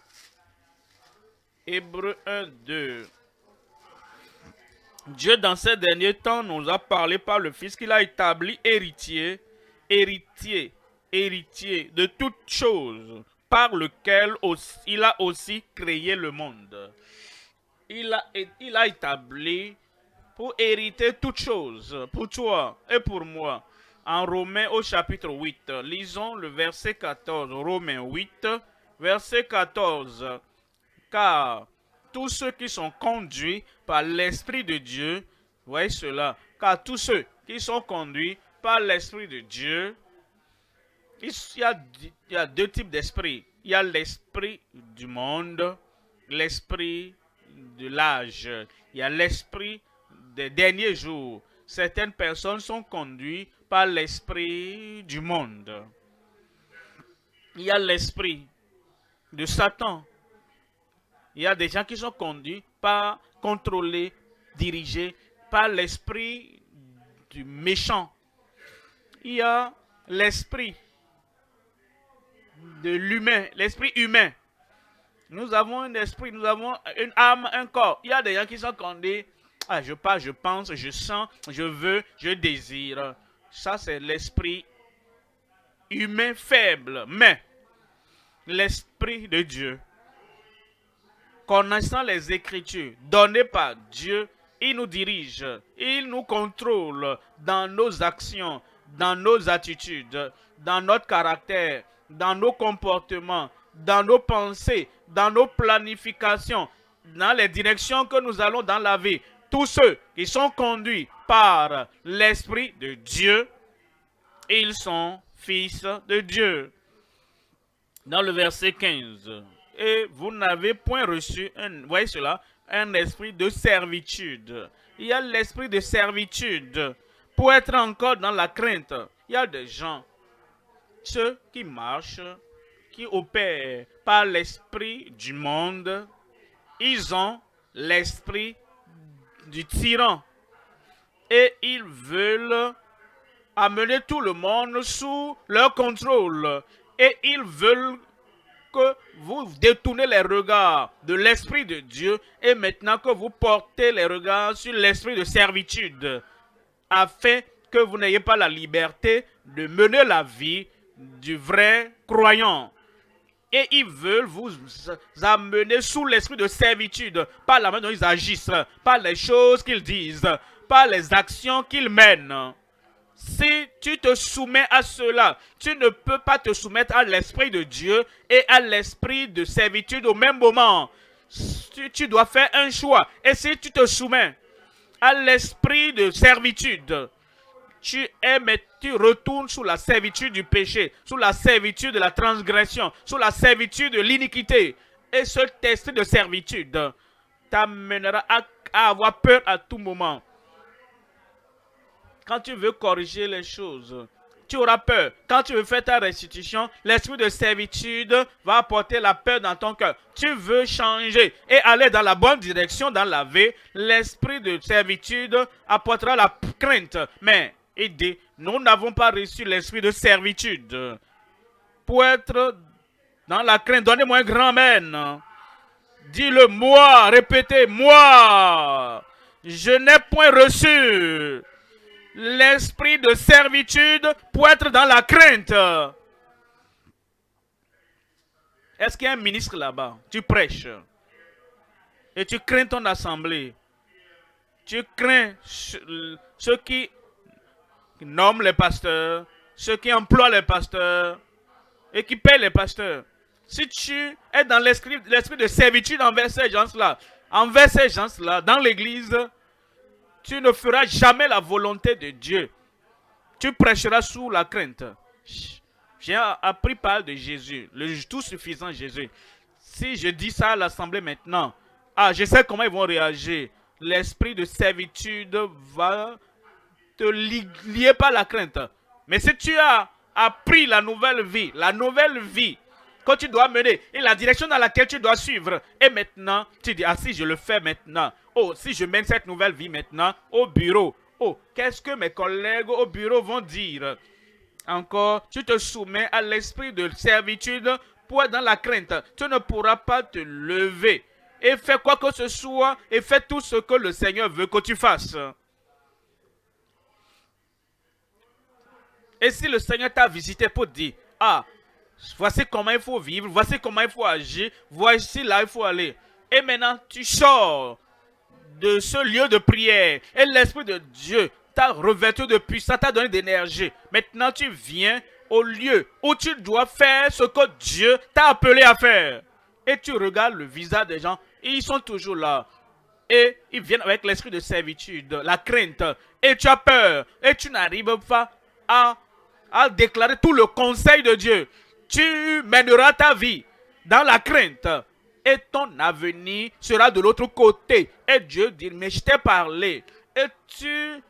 Hébreux 1, 2. Dieu, dans ces derniers temps, nous a parlé par le Fils qu'il a établi héritier de toutes choses, par lequel il a aussi créé le monde. Il a établi pour hériter toutes choses, pour toi et pour moi. En Romains au chapitre 8, lisons le verset 14. Romains 8, verset 14. Car tous ceux qui sont conduits par l'Esprit de Dieu, voyez cela, car tous ceux qui sont conduits par l'Esprit de Dieu, il y a deux types d'esprit. Il y a l'esprit du monde, l'esprit de l'âge. Il y a l'esprit des derniers jours. certaines personnes sont conduites par l'esprit du monde. Il y a l'esprit de Satan. Il y a des gens qui sont conduits par, contrôlés, dirigés par l'esprit du méchant. Il y a l'esprit de l'humain, l'esprit humain. Nous avons un esprit, nous avons une âme, un corps. Il y a des gens qui sont conduits. Ah, je parle, je pense, je sens, je veux, je désire. Ça, c'est l'esprit humain faible. Mais l'esprit de Dieu, connaissant les Écritures données par Dieu, il nous dirige, il nous contrôle dans nos actions, dans nos attitudes, dans notre caractère, dans nos comportements, dans nos pensées, dans nos planifications, dans les directions que nous allons dans la vie. Tous ceux qui sont conduits par l'Esprit de Dieu, ils sont fils de Dieu. Dans le verset 15, et vous n'avez point reçu, voyez cela, un esprit de servitude. Il y a l'esprit de servitude pour être encore dans la crainte. Il y a des gens, ceux qui marchent, qui opèrent par l'esprit du monde, ils ont l'esprit du tyran et ils veulent amener tout le monde sous leur contrôle et ils veulent que vous détournez les regards de l'Esprit de Dieu et maintenant que vous portez les regards sur l'esprit de servitude afin que vous n'ayez pas la liberté de mener la vie du vrai croyant. Et ils veulent vous amener sous l'esprit de servitude par la manière dont ils agissent, par les choses qu'ils disent, par les actions qu'ils mènent. Si tu te soumets à cela, tu ne peux pas te soumettre à l'Esprit de Dieu et à l'esprit de servitude au même moment. Tu dois faire un choix. Et si tu te soumets à l'esprit de servitude, tu retournes sous la servitude du péché, sous la servitude de la transgression, sous la servitude de l'iniquité. Et cet esprit de servitude t'amènera à avoir peur à tout moment. Quand tu veux corriger les choses, tu auras peur. Quand tu veux faire ta restitution, l'esprit de servitude va apporter la peur dans ton cœur. Tu veux changer et aller dans la bonne direction dans la vie, l'esprit de servitude apportera la crainte. Mais il dit, nous n'avons pas reçu l'esprit de servitude pour être dans la crainte. Donnez-moi un grand amen. Dis-le moi, répétez moi. Je n'ai point reçu l'esprit de servitude pour être dans la crainte. Est-ce qu'il y a un ministre là-bas? Tu prêches et tu crains ton assemblée. Tu crains ceux qui nomment les pasteurs, ceux qui emploient les pasteurs et qui paient les pasteurs. Si tu es dans l'esprit de servitude envers ces gens-là, dans l'église, tu ne feras jamais la volonté de Dieu. Tu prêcheras sous la crainte. J'ai appris parler de Jésus, le tout suffisant Jésus. Si je dis ça à l'assemblée maintenant, je sais comment ils vont réagir. L'esprit de servitude va te lier par la crainte. Mais si tu as appris la nouvelle vie que tu dois mener et la direction dans laquelle tu dois suivre, et maintenant, tu dis, si je le fais maintenant, si je mène cette nouvelle vie maintenant au bureau, qu'est-ce que mes collègues au bureau vont dire? Encore, tu te soumets à l'esprit de servitude pour être dans la crainte. Tu ne pourras pas te lever et faire quoi que ce soit et faire tout ce que le Seigneur veut que tu fasses. Et si le Seigneur t'a visité pour dire, voici comment il faut vivre, voici comment il faut agir, voici là il faut aller. Et maintenant, tu sors de ce lieu de prière et l'Esprit de Dieu t'a revêtu de puissance, t'a donné d'énergie. Maintenant, tu viens au lieu où tu dois faire ce que Dieu t'a appelé à faire. Et tu regardes le visage des gens, ils sont toujours là. Et ils viennent avec l'esprit de servitude, la crainte. Et tu as peur. Et tu n'arrives pas à déclarer tout le conseil de Dieu. Tu mèneras ta vie dans la crainte. Et ton avenir sera de l'autre côté. Et Dieu dit, mais je t'ai parlé. Et tu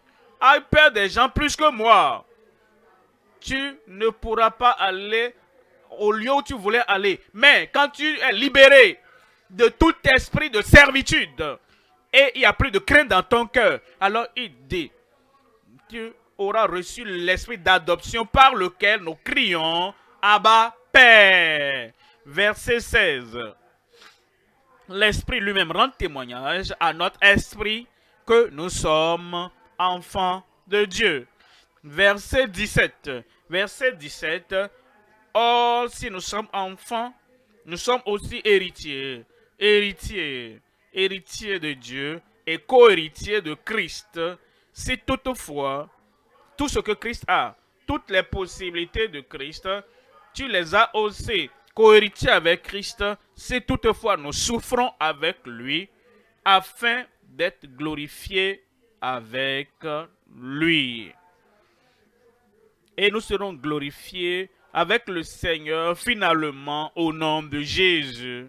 as peur des gens plus que moi. Tu ne pourras pas aller au lieu où tu voulais aller. Mais quand tu es libéré de tout esprit de servitude et il n'y a plus de crainte dans ton cœur, alors il dit, tu auras reçu l'esprit d'adoption par lequel nous crions Abba Père. Verset 16. L'esprit lui-même rend témoignage à notre esprit que nous sommes enfants de Dieu. Verset 17. Verset 17. Or, si nous sommes enfants, nous sommes aussi héritiers. Héritiers. Héritiers de Dieu et co-héritiers de Christ. Si toutefois, tout ce que Christ a, toutes les possibilités de Christ, tu les as aussi co-héritiers avec Christ, si toutefois nous souffrons avec lui, afin d'être glorifiés avec lui. Et nous serons glorifiés avec le Seigneur finalement au nom de Jésus.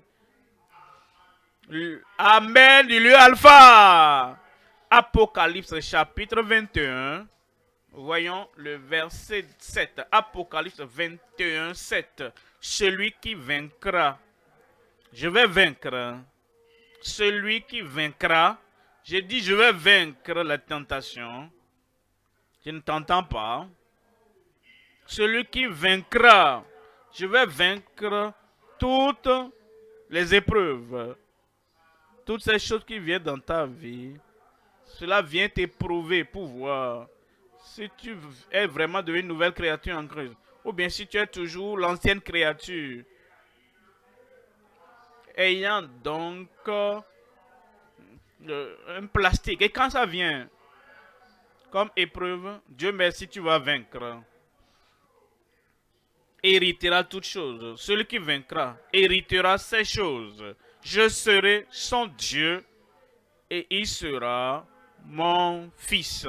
Amen du lieu alpha. Apocalypse chapitre 21. Voyons le verset 7. Apocalypse 21, 7. Celui qui vaincra. Je vais vaincre. Celui qui vaincra. J'ai dit je vais vaincre la tentation. Je ne t'entends pas. Celui qui vaincra. Je vais vaincre toutes les épreuves. Toutes ces choses qui viennent dans ta vie. Cela vient t'éprouver pour voir si tu es vraiment devenu une nouvelle créature en Christ, ou bien si tu es toujours l'ancienne créature, ayant donc un plastique. Et quand ça vient comme épreuve, Dieu merci, tu vas vaincre. Héritera toutes choses. Celui qui vaincra héritera ces choses. Je serai son Dieu et il sera mon fils.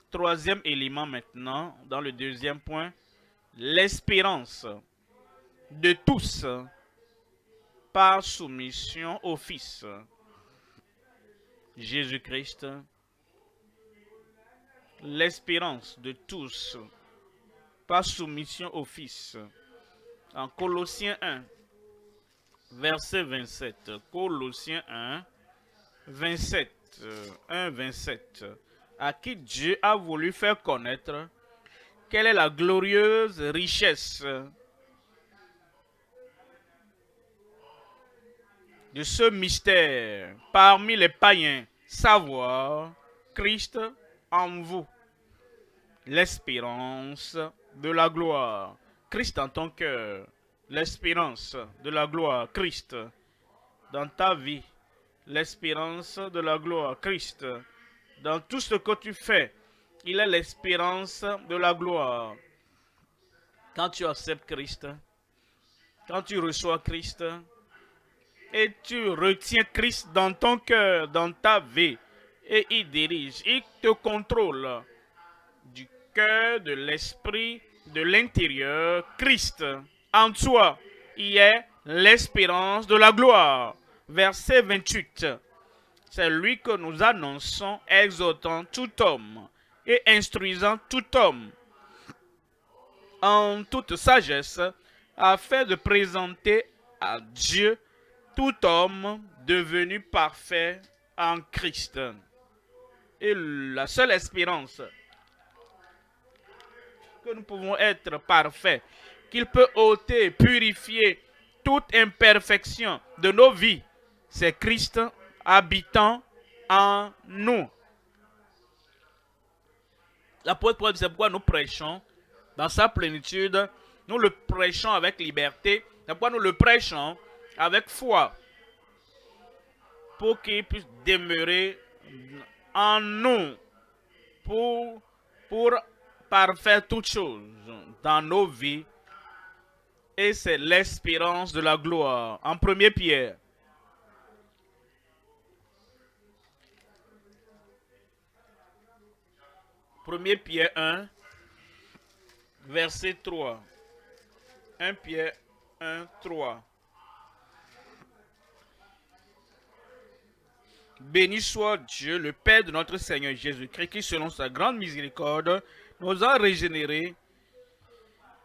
Troisième élément maintenant, dans le deuxième point, l'espérance de tous par soumission au Fils. Jésus-Christ, l'espérance de tous par soumission au Fils. En Colossiens 1, verset 27. Colossiens 1, 27. 1, 27. À qui Dieu a voulu faire connaître quelle est la glorieuse richesse de ce mystère parmi les païens, savoir Christ en vous, l'espérance de la gloire. Christ dans ton cœur, l'espérance de la gloire, Christ dans ta vie, l'espérance de la gloire, Christ dans tout ce que tu fais. Il est l'espérance de la gloire. Quand tu acceptes Christ, quand tu reçois Christ, et tu retiens Christ dans ton cœur, dans ta vie, et il dirige, il te contrôle du cœur, de l'esprit, de l'intérieur, Christ en toi. Il est l'espérance de la gloire. Verset 28. C'est lui que nous annonçons, exhortant tout homme et instruisant tout homme en toute sagesse, afin de présenter à Dieu tout homme devenu parfait en Christ. Et la seule espérance que nous pouvons être parfaits, qu'il peut ôter, purifier toute imperfection de nos vies, c'est Christ habitant en nous. L'apôtre Paul, c'est pourquoi nous prêchons dans sa plénitude, nous le prêchons avec liberté, c'est pourquoi nous le prêchons avec foi, pour qu'il puisse demeurer en nous, pour parfaire toutes choses dans nos vies, et c'est l'espérance de la gloire. En 1 Pierre, Pierre 1, verset 3. 1 Pierre 1, 3. Béni soit Dieu, le Père de notre Seigneur Jésus-Christ, qui selon sa grande miséricorde nous a régénérés,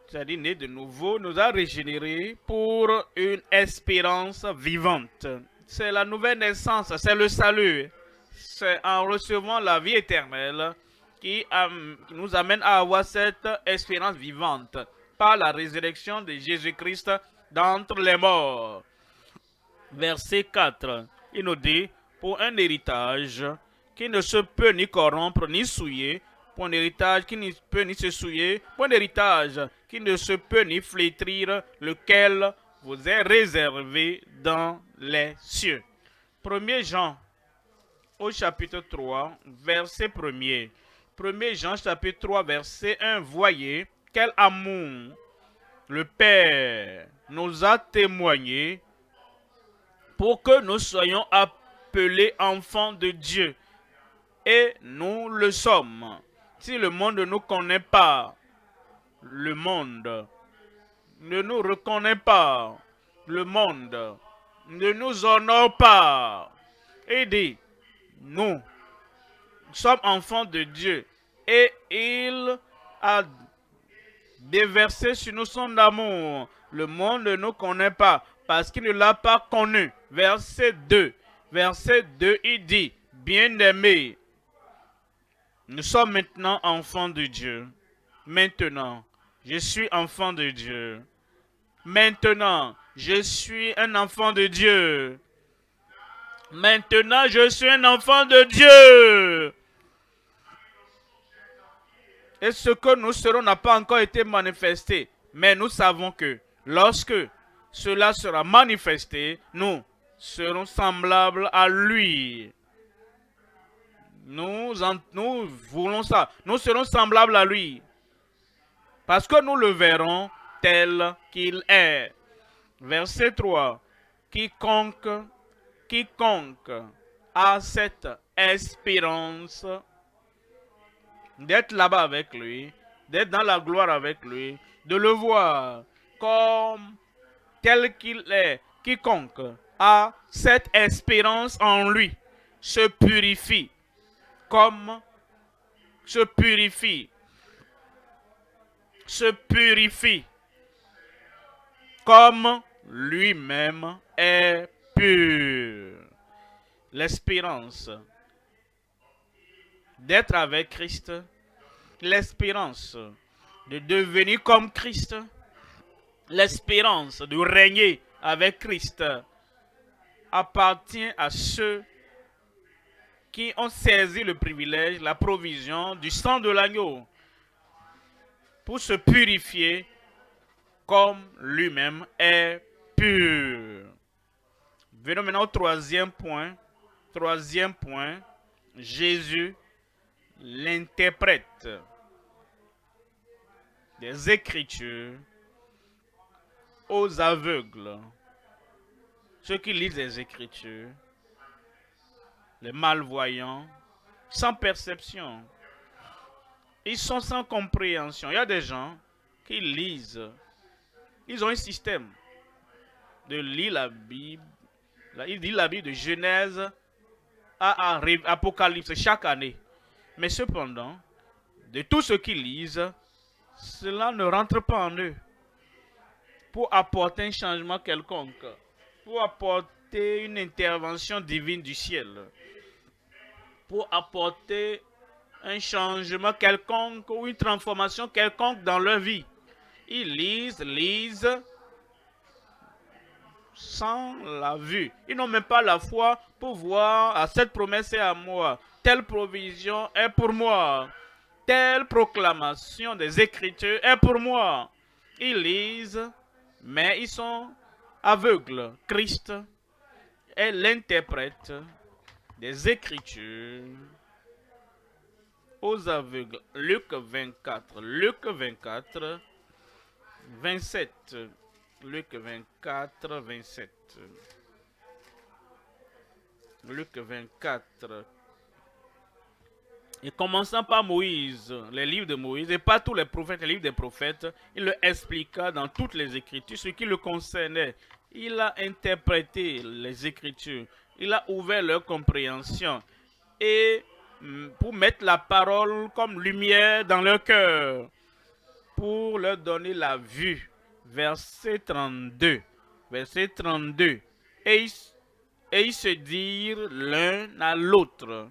c'est-à-dire nés de nouveau, nous a régénérés pour une espérance vivante. C'est la nouvelle naissance, c'est le salut. C'est en recevant la vie éternelle qui nous amène à avoir cette espérance vivante par la résurrection de Jésus-Christ d'entre les morts. Verset 4, il nous dit, pour un héritage qui ne se peut ni corrompre ni souiller, pour un héritage qui ne peut ni se souiller, pour un héritage qui ne se peut ni flétrir, lequel vous est réservé dans les cieux. 1 Jean, au chapitre 3, verset 1er. 1 Jean, chapitre 3, verset 1, voyez quel amour le Père nous a témoigné pour que nous soyons appelés enfants de Dieu. Et nous le sommes. Si le monde ne nous connaît pas, le monde ne nous reconnaît pas, le monde ne nous honore pas. Il dit, nous sommes enfants de Dieu et il a déversé sur nous son amour. Le monde ne nous connaît pas parce qu'il ne l'a pas connu. Verset 2. Verset 2, il dit, bien-aimés, nous sommes maintenant enfants de Dieu. Maintenant, je suis enfant de Dieu. Maintenant, je suis un enfant de Dieu. Maintenant, je suis un enfant de Dieu. Et ce que nous serons n'a pas encore été manifesté. Mais nous savons que lorsque cela sera manifesté, nous serons semblables à lui. Nous voulons ça. Nous serons semblables à lui. Parce que nous le verrons tel qu'il est. Verset 3. Quiconque a cette espérance d'être là-bas avec lui, d'être dans la gloire avec lui, de le voir comme tel qu'il est. Quiconque a cette espérance en lui se purifie comme lui-même est pur. L'espérance d'être avec Christ, l'espérance de devenir comme Christ, l'espérance de régner avec Christ appartient à ceux qui ont saisi le privilège, la provision du sang de l'agneau pour se purifier comme lui-même est pur. Venons maintenant au troisième point. Troisième point, Jésus, l'interprète des Écritures aux aveugles. Ceux qui lisent les Écritures, les malvoyants, sans perception. Ils sont sans compréhension. Il y a des gens qui lisent. Ils ont un système de lire la Bible. Ils lisent la Bible de Genèse à Apocalypse chaque année. Mais cependant, de tout ce qu'ils lisent, cela ne rentre pas en eux pour apporter un changement quelconque, pour apporter une intervention divine du ciel, pour apporter un changement quelconque ou une transformation quelconque dans leur vie. Ils lisent sans la vue. Ils n'ont même pas la foi pour voir, cette promesse est à moi, telle provision est pour moi, telle proclamation des Écritures est pour moi. Ils lisent, mais ils sont aveugles. Christ est l'interprète des Écritures aux aveugles. Luc 24, 27. Luc 24, 27. Luc 24. Et commençant par Moïse, les livres de Moïse, et pas tous les prophètes, les livres des prophètes, il leur expliqua dans toutes les Écritures ce qui le concernait. Il a interprété les Écritures Il a ouvert leur compréhension et pour mettre la parole comme lumière dans leur cœur, pour leur donner la vue. Verset 32. Verset 32. Et ils se dirent l'un à l'autre,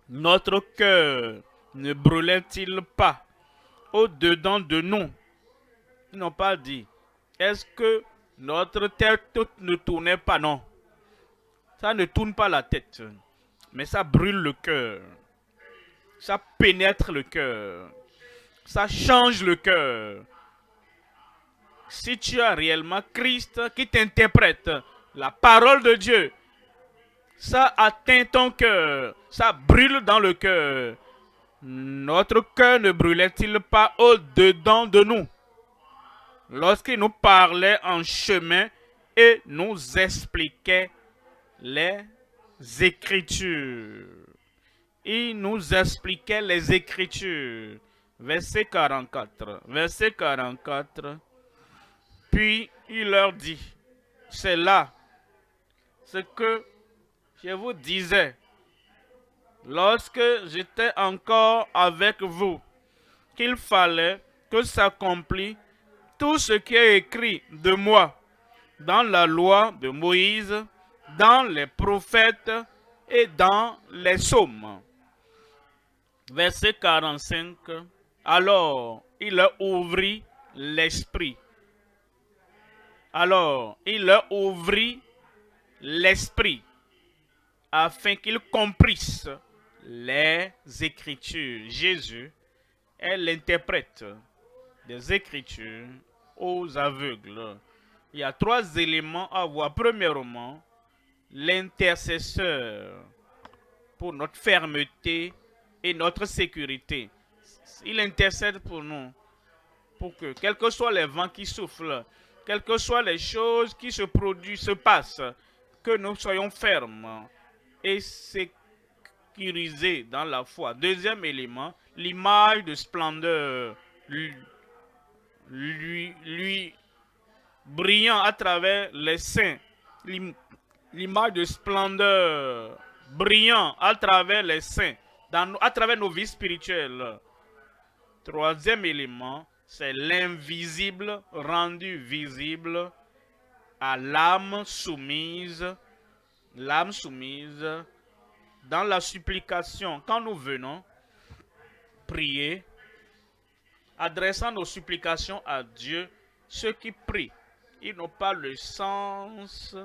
notre cœur ne brûlait-il pas au-dedans de nous? Ils n'ont pas dit, est-ce que notre tête ne tournait pas? Non. Ça ne tourne pas la tête, mais ça brûle le cœur. Ça pénètre le cœur. Ça change le cœur. Si tu as réellement Christ qui t'interprète la parole de Dieu, ça atteint ton cœur. Ça brûle dans le cœur. Notre cœur ne brûlait-il pas au-dedans de nous lorsqu'il nous parlait en chemin et nous expliquait les Écritures? Il nous expliquait les Écritures. Verset 44. Verset 44. Puis il leur dit, c'est là ce que je vous disais lorsque j'étais encore avec vous, qu'il fallait que s'accomplisse tout ce qui est écrit de moi dans la loi de Moïse, dans les prophètes et dans les psaumes. Verset 45. Alors il leur ouvrit l'esprit. Alors il leur ouvrit l'esprit afin qu'ils comprissent les Écritures. Jésus est l'interprète des Écritures aux aveugles. Il y a 3 éléments à voir. Premièrement, l'intercesseur pour notre fermeté et notre sécurité. Il intercède pour nous, pour que, quels que soient les vents qui soufflent, quelles que soient les choses qui se produisent, se passent, que nous soyons fermes et sécurisés dans la foi. Deuxième élément, l'image de splendeur, lui brillant à travers les saints. L'image de splendeur brillant à travers les saints, à travers nos vies spirituelles. Troisième élément, c'est l'invisible rendu visible à l'âme soumise dans la supplication. Quand nous venons prier, adressant nos supplications à Dieu, ceux qui prient, ils n'ont pas le sens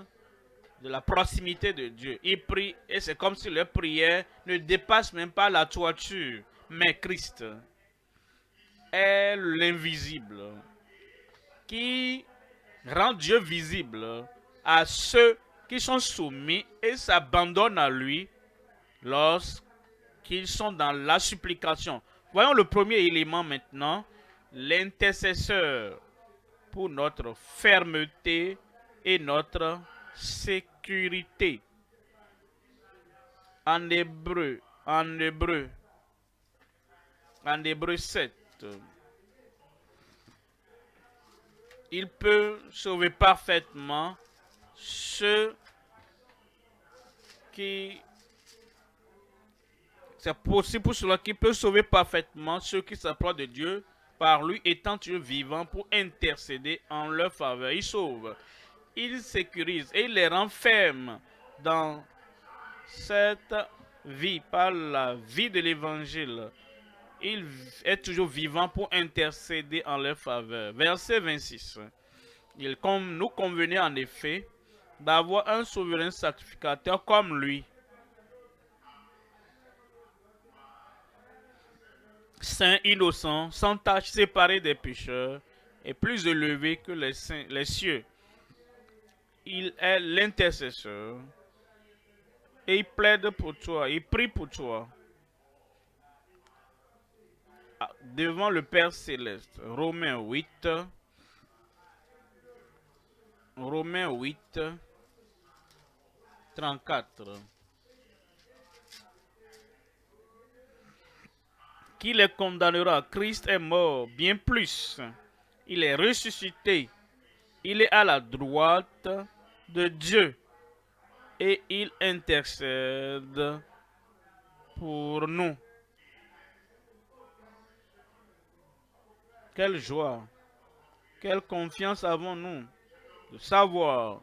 de la proximité de Dieu. Ils prient et c'est comme si leur prière ne dépasse même pas la toiture. Mais Christ est l'invisible qui rend Dieu visible à ceux qui sont soumis et s'abandonnent à lui lorsqu'ils sont dans la supplication. Voyons le premier élément maintenant, l'intercesseur pour notre fermeté et notre sécurité. En Hébreu 7, il peut sauver parfaitement ceux qui... C'est possible pour cela qu'il peut sauver parfaitement ceux qui s'approchent de Dieu par lui étant Dieu vivant pour intercéder en leur faveur. Il sauve, il sécurise et il les renferme dans cette vie par la vie de l'évangile. Il est toujours vivant pour intercéder en leur faveur. Verset 26. Il nous convenait en effet d'avoir un souverain sacrificateur comme lui, saint, innocent, sans tache, séparé des pécheurs, et plus élevé que les cieux. Il est l'intercesseur et il plaide pour toi, il prie pour toi devant le Père Céleste. Romains 8, 34. Qui les condamnera? Christ est mort, bien plus. Il est ressuscité. Il est à la droite de Dieu. et il intercède pour nous. Quelle joie, quelle confiance avons-nous de savoir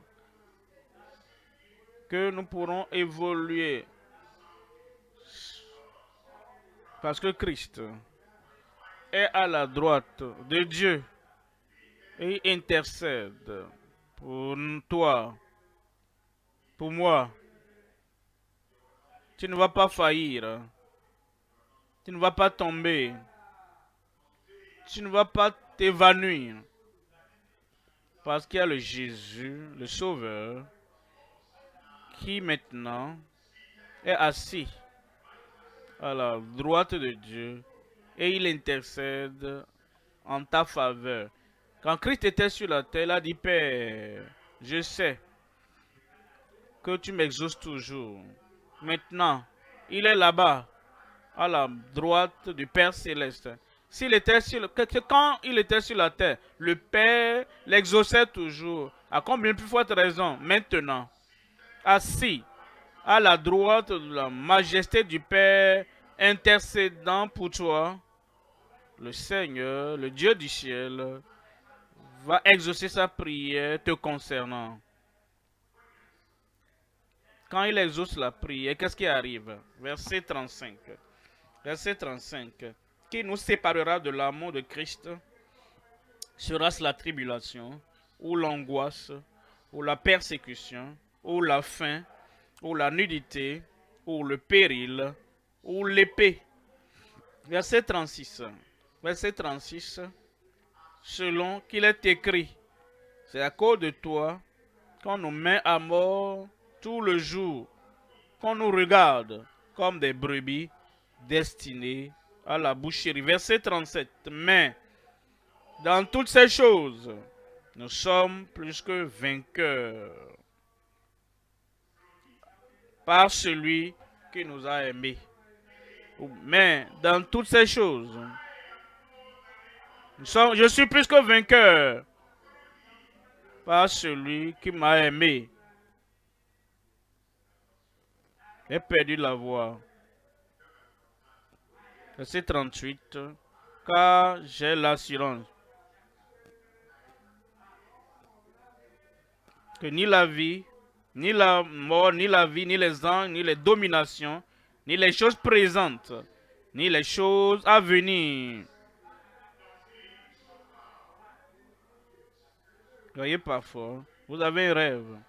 que nous pourrons évoluer parce que Christ est à la droite de Dieu et il intercède pour toi, pour moi. Tu ne vas pas faillir, tu ne vas pas tomber, tu ne vas pas t'évanouir parce qu'il y a le Jésus, le Sauveur, qui maintenant est assis à la droite de Dieu et il intercède en ta faveur. Quand Christ était sur la terre, il a dit, Père, je sais que tu m'exauces toujours. Maintenant, il est là-bas, à la droite du Père céleste. Quand il était sur la terre, le Père l'exauçait toujours. À combien plus forte raison, maintenant, assis à la droite de la majesté du Père, intercédant pour toi, le Seigneur, le Dieu du ciel, va exaucer sa prière te concernant. Quand il exauce la prière, qu'est-ce qui arrive? Verset 35. Verset 35. Qui nous séparera de l'amour de Christ? Sera-ce la tribulation, ou l'angoisse, ou la persécution, ou la faim, ou la nudité, ou le péril, ou l'épée? Verset 36. Verset 36. Selon qu'il est écrit, c'est à cause de toi qu'on nous met à mort tout le jour, qu'on nous regarde comme des brebis destinées à la boucherie. Verset 37. Mais dans toutes ces choses, nous sommes plus que vainqueurs par celui qui nous a aimés. Mais dans toutes ces choses, je suis plus que vainqueur par celui qui m'a aimé. J'ai perdu la voix. Verset 38. Car j'ai l'assurance que ni la vie, ni la mort, ni la vie, ni les anges, ni les dominations, ni les choses présentes, ni les choses à venir. Voyez parfois, vous avez un rêve.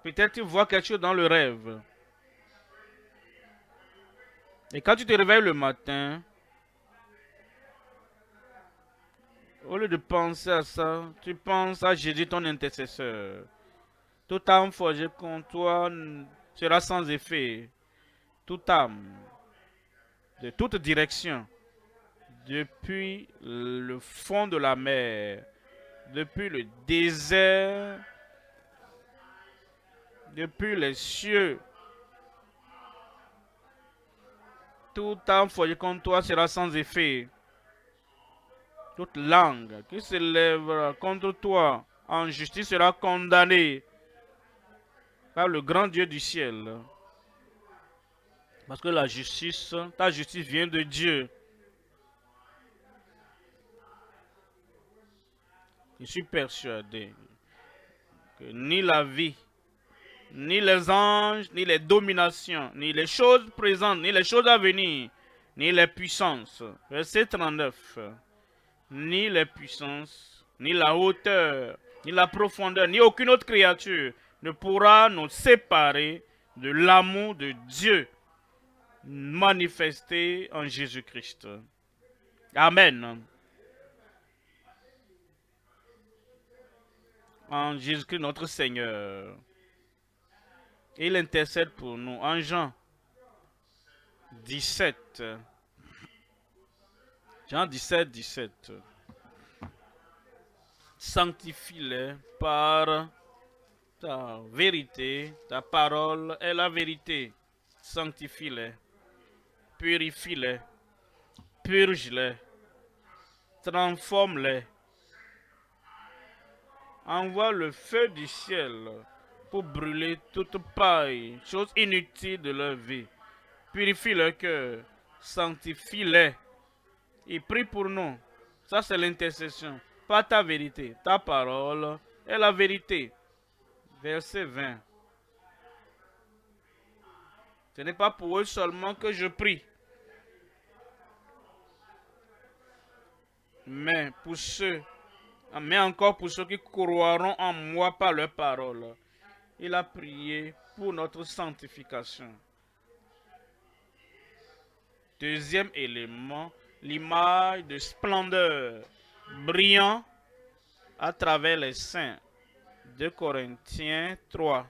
Peut-être tu vois quelque chose dans le rêve. Et quand tu te réveilles le matin, au lieu de penser à ça, tu penses à Jésus, ton intercesseur. Toute âme forgée contre toi sera sans effet. Toute âme, de toute direction, depuis le fond de la mer, depuis le désert, depuis les cieux, toute âme forgée contre toi sera sans effet. Toute langue qui se lèvera contre toi en justice sera condamnée par le grand Dieu du ciel. Parce que la justice, ta justice vient de Dieu. Je suis persuadé que ni la vie, ni les anges, ni les dominations, ni les choses présentes, ni les choses à venir, ni les puissances. Verset 39. Ni les puissances, ni la hauteur, ni la profondeur, ni aucune autre créature ne pourra nous séparer de l'amour de Dieu manifesté en Jésus-Christ. Amen. En Jésus-Christ notre Seigneur. Il intercède pour nous. En Jean 17. Jean 17, 17. Sanctifie-les par ta vérité. Ta parole est la vérité. Sanctifie-les. Purifie-les. Purge-les. Transforme-les envoie le feu du ciel pour brûler toute paille, chose inutile de leur vie. Purifie leur cœur, sanctifie-les et prie pour nous. Ça, c'est l'intercession. Pas ta vérité, ta parole est la vérité. Verset 20. Ce n'est pas pour eux seulement que je prie, mais encore pour ceux qui croiront en moi par leur parole. Il a prié pour notre sanctification. Deuxième élément, l'image de splendeur brillant à travers les saints. 2 Corinthiens 3,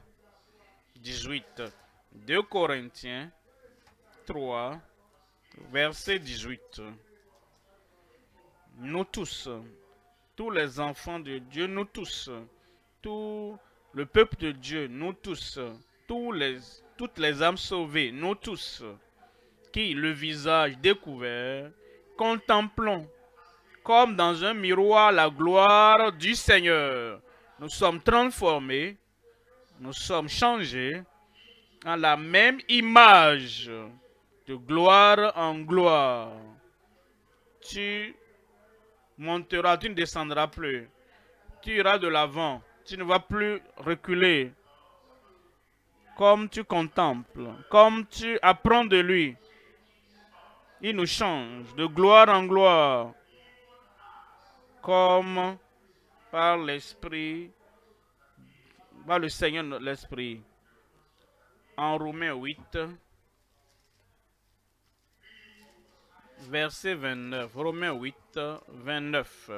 18. 2 Corinthiens 3, verset 18. Nous tous les enfants de Dieu, nous tous, tout le peuple de Dieu, nous tous, toutes les âmes sauvées, nous tous, qui, le visage découvert, contemplons comme dans un miroir la gloire du Seigneur. Nous sommes transformés, nous sommes changés en la même image, de gloire en gloire. Tu monteras, tu ne descendras plus. Tu iras de l'avant, tu ne vas plus reculer. Comme tu contemples, comme tu apprends de lui, il nous change de gloire en gloire, comme par l'Esprit, par le Seigneur l'Esprit. En Romains 8, verset 29. Romains 8, 29.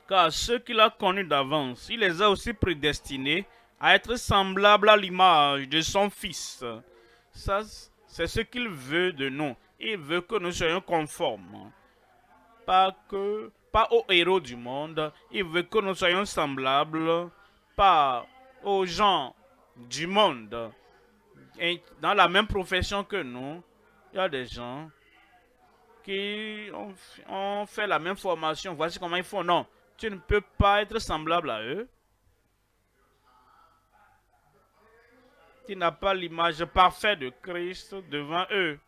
Car ceux qu'il a connus d'avance, il les a aussi prédestinés à être semblables à l'image de son Fils. Ça, c'est ce qu'il veut de nous. Il veut que nous soyons conformes. Pas aux héros du monde. Il veut que nous soyons semblables, pas aux gens du monde. Et dans la même profession que nous, il y a des gens qui ont fait la même formation. Voici comment ils font. Non, tu ne peux pas être semblable à eux. Tu n'as pas l'image parfaite de Christ devant eux,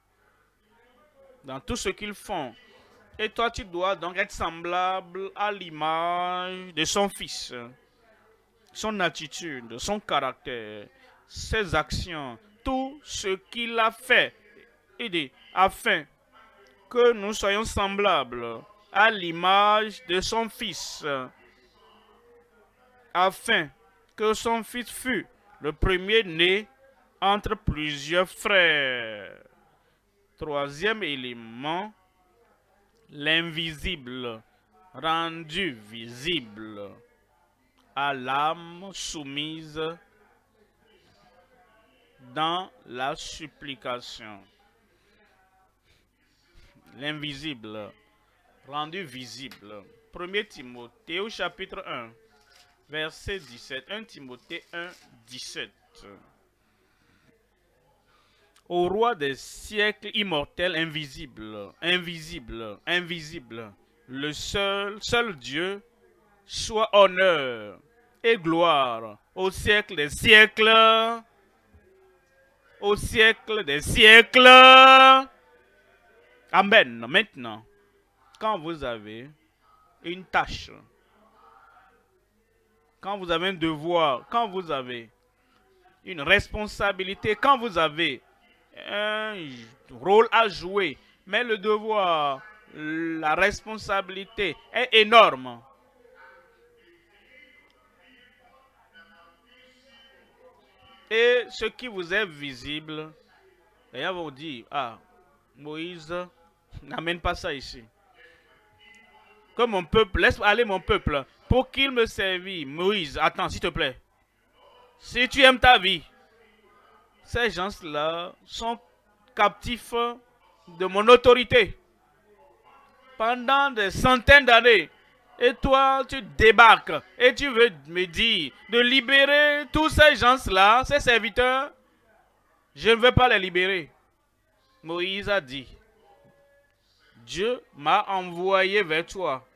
dans tout ce qu'ils font. Et toi, tu dois donc être semblable à l'image de son Fils. Son attitude, son caractère, ses actions, tout ce qu'il a fait, afin que nous soyons semblables à l'image de son Fils, afin que son Fils fût le premier-né entre plusieurs frères. Troisième élément, l'invisible rendu visible à l'âme soumise dans la supplication. L'invisible rendu visible. 1 Timothée au chapitre 1, verset 17. 1 Timothée 1, 17. Au roi des siècles immortel, invisible, invisible, invisible, le seul Dieu, soit honneur et gloire au siècle des siècles, au siècle des siècles. Amen. Maintenant, quand vous avez une tâche, quand vous avez un devoir, quand vous avez une responsabilité, quand vous avez un rôle à jouer, mais le devoir, la responsabilité est énorme. Et ce qui vous est visible, les gens vont dire, ah, Moïse, n'amène pas ça ici. Que mon peuple, laisse aller mon peuple, pour qu'il me servit. Moïse, attends, s'il te plaît. Si tu aimes ta vie, ces gens-là sont captifs de mon autorité pendant des centaines d'années. Et toi, tu débarques et tu veux me dire de libérer tous ces gens-là, ces serviteurs. Je ne veux pas les libérer. Moïse a dit, Dieu m'a envoyé vers toi.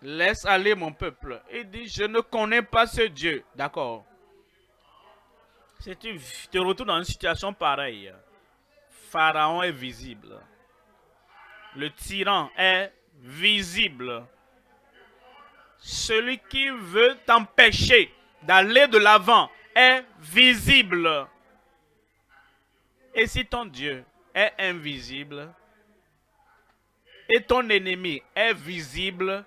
laisse aller mon peuple. Il dit, je ne connais pas ce Dieu. D'accord. Si tu te retrouves dans une situation pareille, Pharaon est visible. Le tyran est visible. Celui qui veut t'empêcher d'aller de l'avant est visible. Et si ton Dieu est invisible et ton ennemi est visible,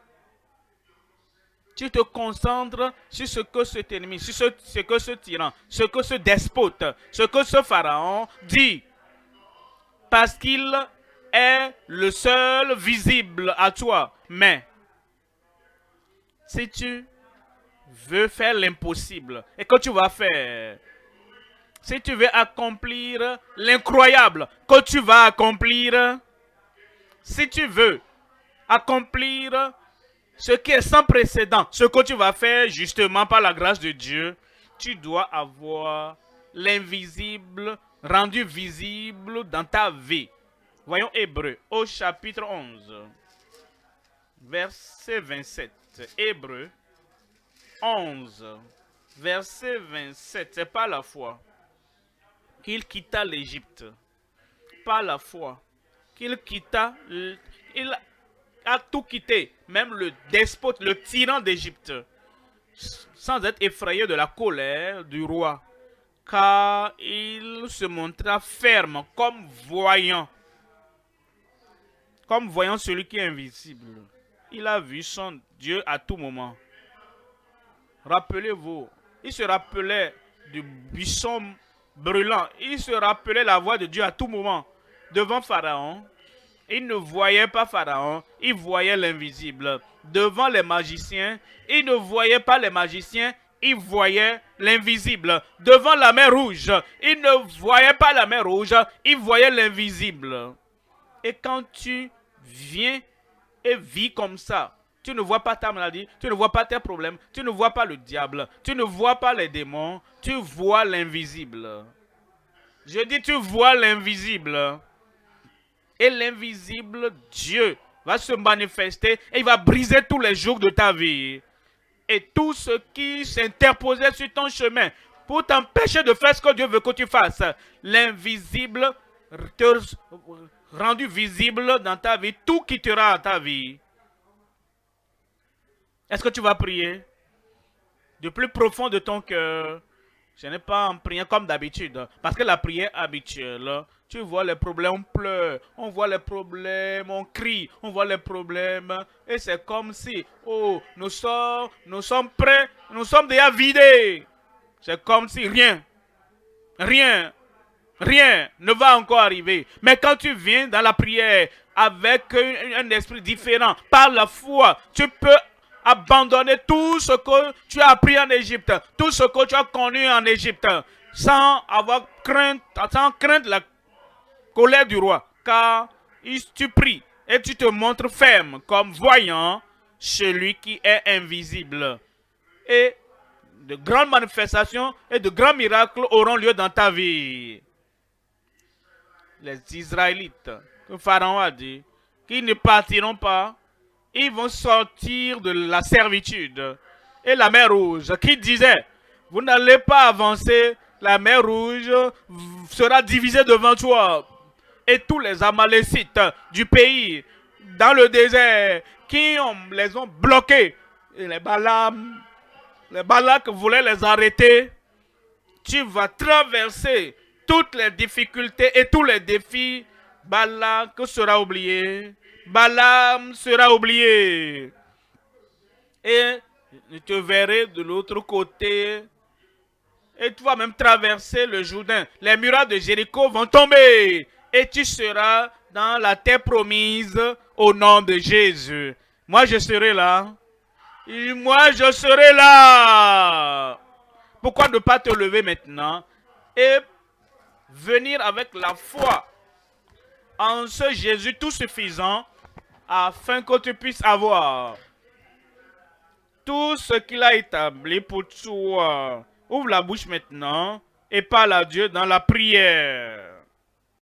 tu te concentres sur ce que cet ennemi, sur ce que ce tyran, ce que ce despote, ce que ce pharaon dit. Parce qu'il est le seul visible à toi. Mais si tu veux faire l'impossible, et que tu vas faire, si tu veux accomplir l'incroyable, que tu vas accomplir, si tu veux accomplir ce qui est sans précédent, ce que tu vas faire justement par la grâce de Dieu, tu dois avoir l'invisible rendu visible dans ta vie. Voyons Hébreux au chapitre 11, verset 27. Hébreux 11, verset 27. C'est par la foi qu'il quitta l'Égypte. Par la foi qu'il quitta, il a tout quitté, même le despote, le tyran d'Égypte, sans être effrayé de la colère du roi, car il se montra ferme comme voyant celui qui est invisible. Il a vu son Dieu à tout moment. Rappelez-vous, il se rappelait du buisson brûlant. Il se rappelait la voix de Dieu à tout moment. Devant Pharaon, il ne voyait pas Pharaon, il voyait l'invisible. Devant les magiciens, il ne voyait pas les magiciens, il voyait l'invisible. Devant la mer rouge, il ne voyait pas la mer rouge, il voyait l'invisible. Et quand tu viens et vis comme ça, tu ne vois pas ta maladie, tu ne vois pas tes problèmes, tu ne vois pas le diable, tu ne vois pas les démons, tu vois l'invisible. Je dis tu vois l'invisible. Et l'invisible Dieu va se manifester et il va briser tous les jours de ta vie. Et tout ce qui s'interposait sur ton chemin pour t'empêcher de faire ce que Dieu veut que tu fasses, l'invisible te rendu visible dans ta vie, tout quittera dans ta vie. Est-ce que tu vas prier du plus profond de ton cœur? Ce n'est pas en priant comme d'habitude, parce que la prière habituelle, tu vois les problèmes, on pleure, on voit les problèmes, on crie, on voit les problèmes, et c'est comme si, oh, nous sommes prêts, nous sommes déjà vidés. C'est comme si rien ne va encore arriver. Mais quand tu viens dans la prière avec un esprit différent, par la foi, tu peux abandonner tout ce que tu as appris en Égypte, tout ce que tu as connu en Égypte, sans avoir crainte, sans craindre la colère du roi. Car tu pries et tu te montres ferme comme voyant celui qui est invisible. Et de grandes manifestations et de grands miracles auront lieu dans ta vie. Les Israélites, que Pharaon a dit, qu'ils ne partiront pas, ils vont sortir de la servitude. Et la mer Rouge, qui disait, vous n'allez pas avancer, la mer Rouge sera divisée devant toi. Et tous les Amalécites du pays, dans le désert, qui les ont bloqués, et les Balak voulaient les arrêter. Tu vas traverser toutes les difficultés et tous les défis. Balak sera oublié. Balaam sera oublié. Et je te verrai de l'autre côté. Et tu vas même traverser le Jourdain. Les murailles de Jéricho vont tomber. Et tu seras dans la terre promise au nom de Jésus. Moi, je serai là. Et moi, je serai là. Pourquoi ne pas te lever maintenant et venir avec la foi en ce Jésus tout suffisant afin que tu puisses avoir tout ce qu'il a établi pour toi. Ouvre la bouche maintenant et parle à Dieu dans la prière.